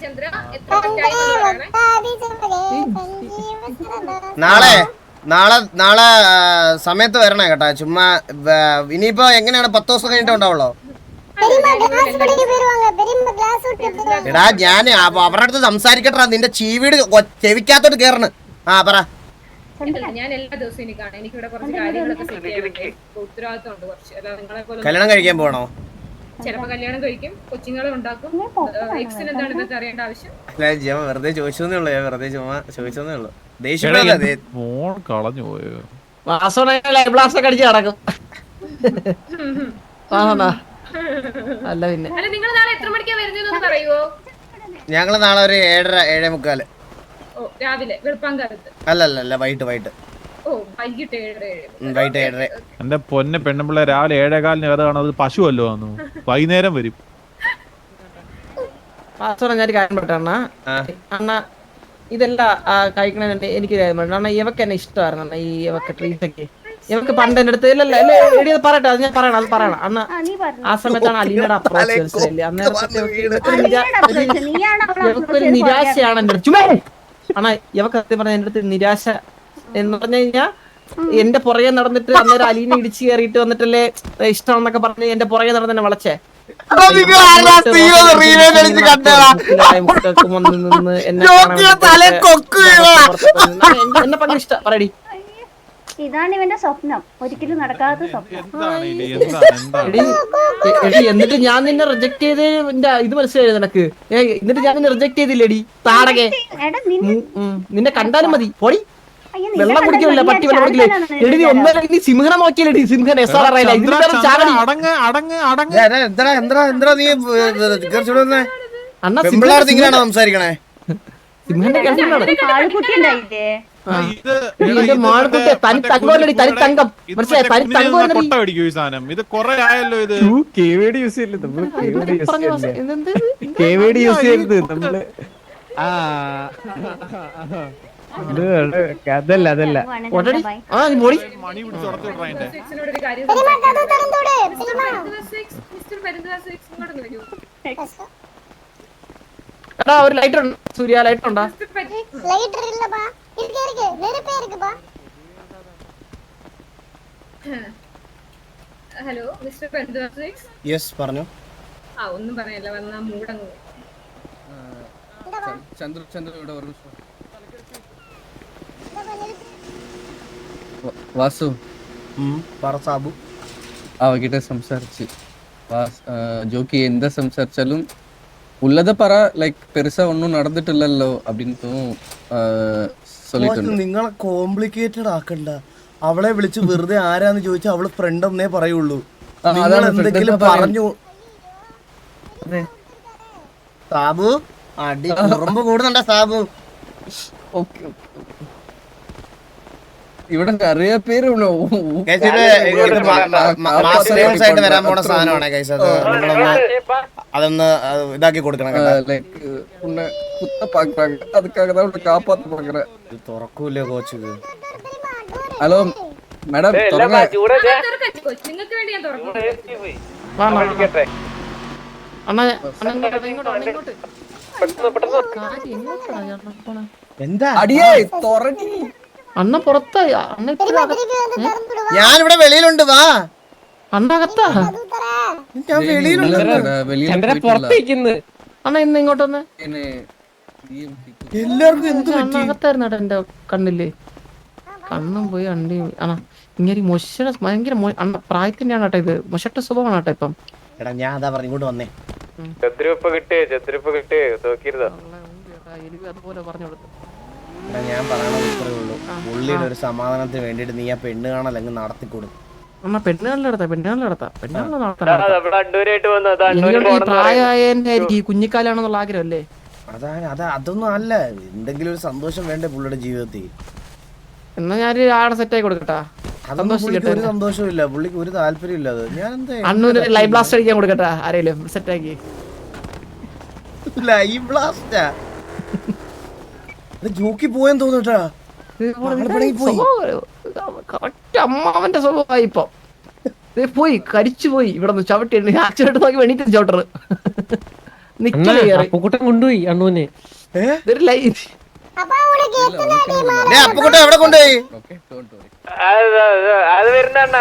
ചന്ദ്ര എത്ര തെറ്റായി പറയണേ. നാളെ നാളെ നാളെ സമയത്ത് വരണേ കേട്ടാ. ചുമ്മാ ഇനിയിപ്പോ എങ്ങനെയാണ് 10 ദിവസം കഴിഞ്ഞിട്ട് ഉണ്ടാവുള്ളോ? എടാ ഞാൻ അവരുടെ അടുത്ത് സംസാരിക്കട്ടാ. നിന്റെ ചീവീട് ചെവിക്കാത്തോട്ട് കേറണ്. ആ പറ. ഞാൻ എല്ലാ ദിവസവും ഇനി കാണാം. എനിക്കിവിടെ കുറച്ച് കാര്യങ്ങളൊക്കെ സെറ്റ് ചെയ്യാനുണ്ട്. ഉത്തരവാദിത്തം ഉണ്ട് കുറച്ച്. അല്ല നിങ്ങളെ പോലെ കല്യാണം കഴിക്കാൻ പോകണോ? ചിലപ്പോ കല്യാണം കഴിക്കും, കൊച്ചുങ്ങളെ ഉണ്ടാക്കും. എക്സിന് എന്താണ് ഇതൊക്കെ അറിയേണ്ട ആവശ്യം? അല്ല ഞാൻ വെറുതെ ചോദിച്ചതേ ഉള്ളൂ. ഞാൻ വെറുതെ ചുമ്മാ ചോദിച്ചതേ ഉള്ളൂ. ദേഷ്യപ്പെടല്ലേ? ഫോൺ കളഞ്ഞു പോയോ? ലൈവ് ബ്ലാസ്റ്റ് ഒക്കെ അടിച്ച് നടക്കും. അല്ല പിന്നെ അല്ല നിങ്ങൾ നാളെ എത്ര മണിക്കാ വരുന്നതെന്ന് പറയുവോ? ഞങ്ങള് നാളെ ഒരു 7:30 7:45. ഓ രാവിലെ വെളുപ്പാങ്കാലത്ത്? അല്ലല്ല വൈകിട്ട് ഓ വൈകിട്ട് 7:30. വൈകിട്ട് 7:30. എന്റെ പൊന്നെ പെണ്ണുമ്പിള്ള രാവിലെ 7:15 ഏതാണ്? അത് പശുവല്ലോ വന്നു. വൈകുന്നേരം വരും. ഞാൻ കാര്യം പറയട്ടെ അണ്ണ. അണ്ണ ഇതെല്ലാം കഴിക്കണ എനിക്ക് അണ്ണ ഇവക്ക് എന്നെ ഇഷ്ടമായിരുന്നു അണ്ണ. ഈ ഇവക്ക് ട്രീസൊക്കെ ഇവക്ക് പണ്ട് എന്റെ അടുത്ത് ഇല്ലല്ല എടി അത് പറയട്ടെ. അത് ഞാൻ പറയണം. അത് പറയണം അണ്ണ. ആ സമയത്താണ് അലീനയുടെ അപ്രോച്ച് മനസ്സിലായില്ലേ? ഇവക്കൊരു നിരാശയാണ് എന്റെ അടുത്ത്. ചുമ്മാ അണ്ണ ഇവക്ക് സത്യം പറഞ്ഞ എന്റെ അടുത്ത് നിരാശ എന്ന് പറഞ്ഞു കഴിഞ്ഞാ എന്റെ പുറകെ നടന്നിട്ട് അന്നേരം അലീന ഇടിച്ചു കയറിയിട്ട് വന്നിട്ടല്ലേ ഇഷ്ടമാണെന്നൊക്കെ പറഞ്ഞ് എന്റെ പുറകെ നടന്ന് തന്നെ വളച്ചേ. എന്നെ പങ്ക് ഇഷ്ടം പറയടി. ഇതാണ് ഇവന്റെ സ്വപ്നം, ഒരിക്കലും നടക്കാത്ത സ്വപ്നം. എടി എന്നിട്ട് ഞാൻ നിന്നെ റിജക്ട് ചെയ്ത് ഇത് മനസ്സിലായി നിനക്ക്? എന്നിട്ട് ഞാൻ നിന്നെ റിജക്ട് ചെയ്തില്ലേടി താടകെ? നിന്നെ കണ്ടാലും മതി പോടി. വെള്ളം കുടിക്കില്ല പട്ടി വെള്ളം കുടിക്കില്ലേ? എടി നീ ഒന്നര സിംഹനെ നോക്കിയില്ലേടി? സിംഹൻ എസ് ആർ അറിയില്ല. സംസാരിക്കണേ സിംഹന്റെ കേൾക്കുന്നാണ്. ആൾക്കുട്ടി ഉണ്ടായില്ലേ? തനി തങ്കോല്ലടി തനി തങ്കം മനസ്സിലായി? തനി തങ്കോല്ലടി. ഇത് കൊറേ ആയല്ലോ. ഇത് KVD യൂസ് ചെയ്യില്ലേ നമ്മള്? KVD യൂസ് ചെയ്യരുത് നമ്മള്. അതല്ല അതല്ല മണി പിടിച്ച് ഉടച്ചു വിടറാ. എക്സിനോട് ഒരു കാര്യം മിസ്റ്റർ പെരുന്തുവാസ് ഇങ്ങോട്ടൊന്ന് വരൂ. എടാ ഒരു ലൈറ്റർ ഉണ്ട്. സൂര്യ ലൈറ്റർ ഉണ്ടോ? ഹലോ മിസ്റ്റർ പെരുന്തുവാസ്. യെസ് പറഞ്ഞു. ആ ഒന്നും പറയല്ല, വന്ന മൂടങ്ങ് ചന്ദ്ര ചന്ദ്ര ഇവിടെ ഒരു വാസു പറ സാബു. അവകിட்ட സംസാരിച്ച് ജോക്കി എന്താ സംസാരിച്ചാലും ഉള്ളത് പറ. ലൈക്ക് പെരുസാ ഒന്നും നടന്നിട്ടില്ലല്ലോ അപ്പിന്നു നിങ്ങളെ കോംപ്ലിക്കേറ്റഡ് ആക്കണ്ട. അവളെ വിളിച്ച് വെറുതെ ആരാന്ന് ചോദിച്ചാൽ അവള് ഫ്രണ്ട് എന്നേ പറയുള്ളൂ. നിങ്ങൾ എന്തെങ്കിലും പറഞ്ഞു സാബു. അടി കുറുമ്പ് കൂടുന്നുണ്ട സാബു. ഇവിടെ നിറയെ പേര് വരാൻ പോണ സാധനമാണ് ഗൈസ്. അത് നിങ്ങളൊന്ന് അതൊന്ന് ഇതാക്കി കൊടുക്കണം. തുറക്കൂല്ലേ കോച്ച്? ഹലോ മാഡം നിങ്ങൾക്ക് വേണ്ടി ഞാൻ തുറക്കും. എന്താ അണ്ണ പുറത്തായി? ഞാനിവിടെ വെളിയിലുണ്ട്. വാ അണ്ണകത്താ? ഞാൻ വെളിയിലുണ്ട്. അണ്ണ ഇന്ന് ഇങ്ങോട്ടൊന്ന്. എല്ലാവർക്കും എന്ത് പറ്റി? അണ്ണകത്തായിരുന്നു എന്റെ കണ്ണില്. കണ്ണും പോയി അണ്ടി അണ്ണാ ഇങ്ങനെ മൊശയുടെ ഭയങ്കര അണ്ണ പ്രായത്തിന്റെയാണ് കേട്ടോ ഇത് മൊശട്ട സ്വഭാവമാണ് കേട്ടോ ഇപ്പം. എടാ ഞാൻ അതാ പറഞ്ഞു ഇങ്ങോട്ട് വന്നേ. എലിവ് അതുപോലെ പറഞ്ഞു കൊടുത്തു. എടാ ഞാൻ പറയണത് ഇത്രേ ഉള്ളൂ. പുള്ളിയുടെ ഒരു സമാധാനത്തിന് വേണ്ടിയിട്ട് നീ ആ പെണ്ണ് കാണൽ അങ്ങ് നടത്തിക്കൊടുക്കും. അണ്ണാ പെണ്ണുകളിലെടുത്താ പ്രായമായിരിക്കും ഈ കുഞ്ഞിക്കാലാണെന്നുള്ള ആഗ്രഹം അല്ലേ? അതൊന്നും അല്ല, എന്തെങ്കിലും ഒരു സന്തോഷം വേണ്ടേ പുള്ളിയുടെ ജീവിതത്തിൽ. എന്നാ ഞാൻ ആടെ സെറ്റായി കൊടുക്കട്ടാ. പുള്ളിക്ക് ഒരു സന്തോഷവും ഇല്ല, പുള്ളിക്ക് ഒരു താല്പര്യം ഇല്ല. അത് ഞാൻ അണ്ണൂര് ലൈവ് ബ്ലാസ്റ്റ് അടിക്കാൻ കൊടുക്കട്ടാ ആരെങ്കിലും സെറ്റാക്കി. ലൈവ് ബ്ലാസ്റ്റാ ജോക്കി പോയെന്ന് തോന്നട്ടാ. അമ്മാവന്റെ സ്വഭാവമായി ഇപ്പൊ പോയി കരിച്ചു പോയി. ഇവിടെ നിന്ന് ചവിട്ടി ആക്സിഡന്റ് നോക്കി വേണ്ടിട്ട് ചവിട്ടറ് കൊണ്ടുപോയി അണ്ണൂനെ. അപ്പുകുട്ട എവിടെ കൊണ്ടുപോയി? അത് വരുന്നണ്ണ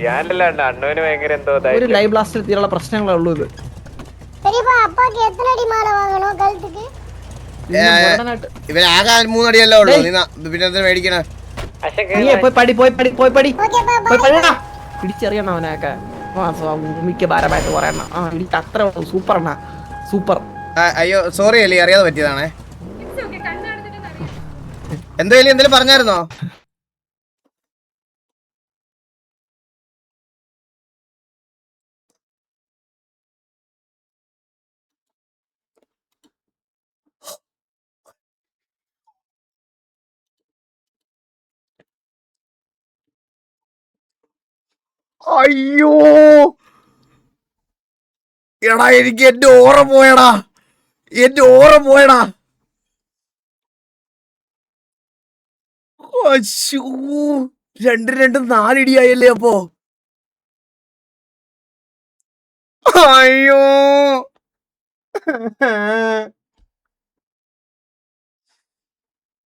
ഞാനല്ല അണ്ണൂന് ഭയങ്കര എന്തോ ഒരു ലൈവ് ബ്ലാസ്റ്റിൽ തീരുള്ള പ്രശ്നങ്ങളേ ഉള്ളൂ. ഇത് ഇവനാകെ 3 അടിയല്ലേ ഉള്ളൂ. പിന്നെ എന്തിനാ മേടിക്കണേ? പിടിച്ചറിയണം അവനൊക്കെ മിക്ക ഭാരമായിട്ട് പറയണം. അത്ര സൂപ്പർ അണ്ണ സൂപ്പർ. അയ്യോ സോറി അല്ലേ, അറിയാതെ പറ്റിയതാണേ. എന്തെങ്കിലും പറഞ്ഞായിരുന്നോ? അയ്യോ എടാ എനിക്ക് എന്റെ ഓർമ്മ പോയടാ. അശ്ശൂ 2 4 ഇടിയായല്ലേ അപ്പോ. അയ്യോ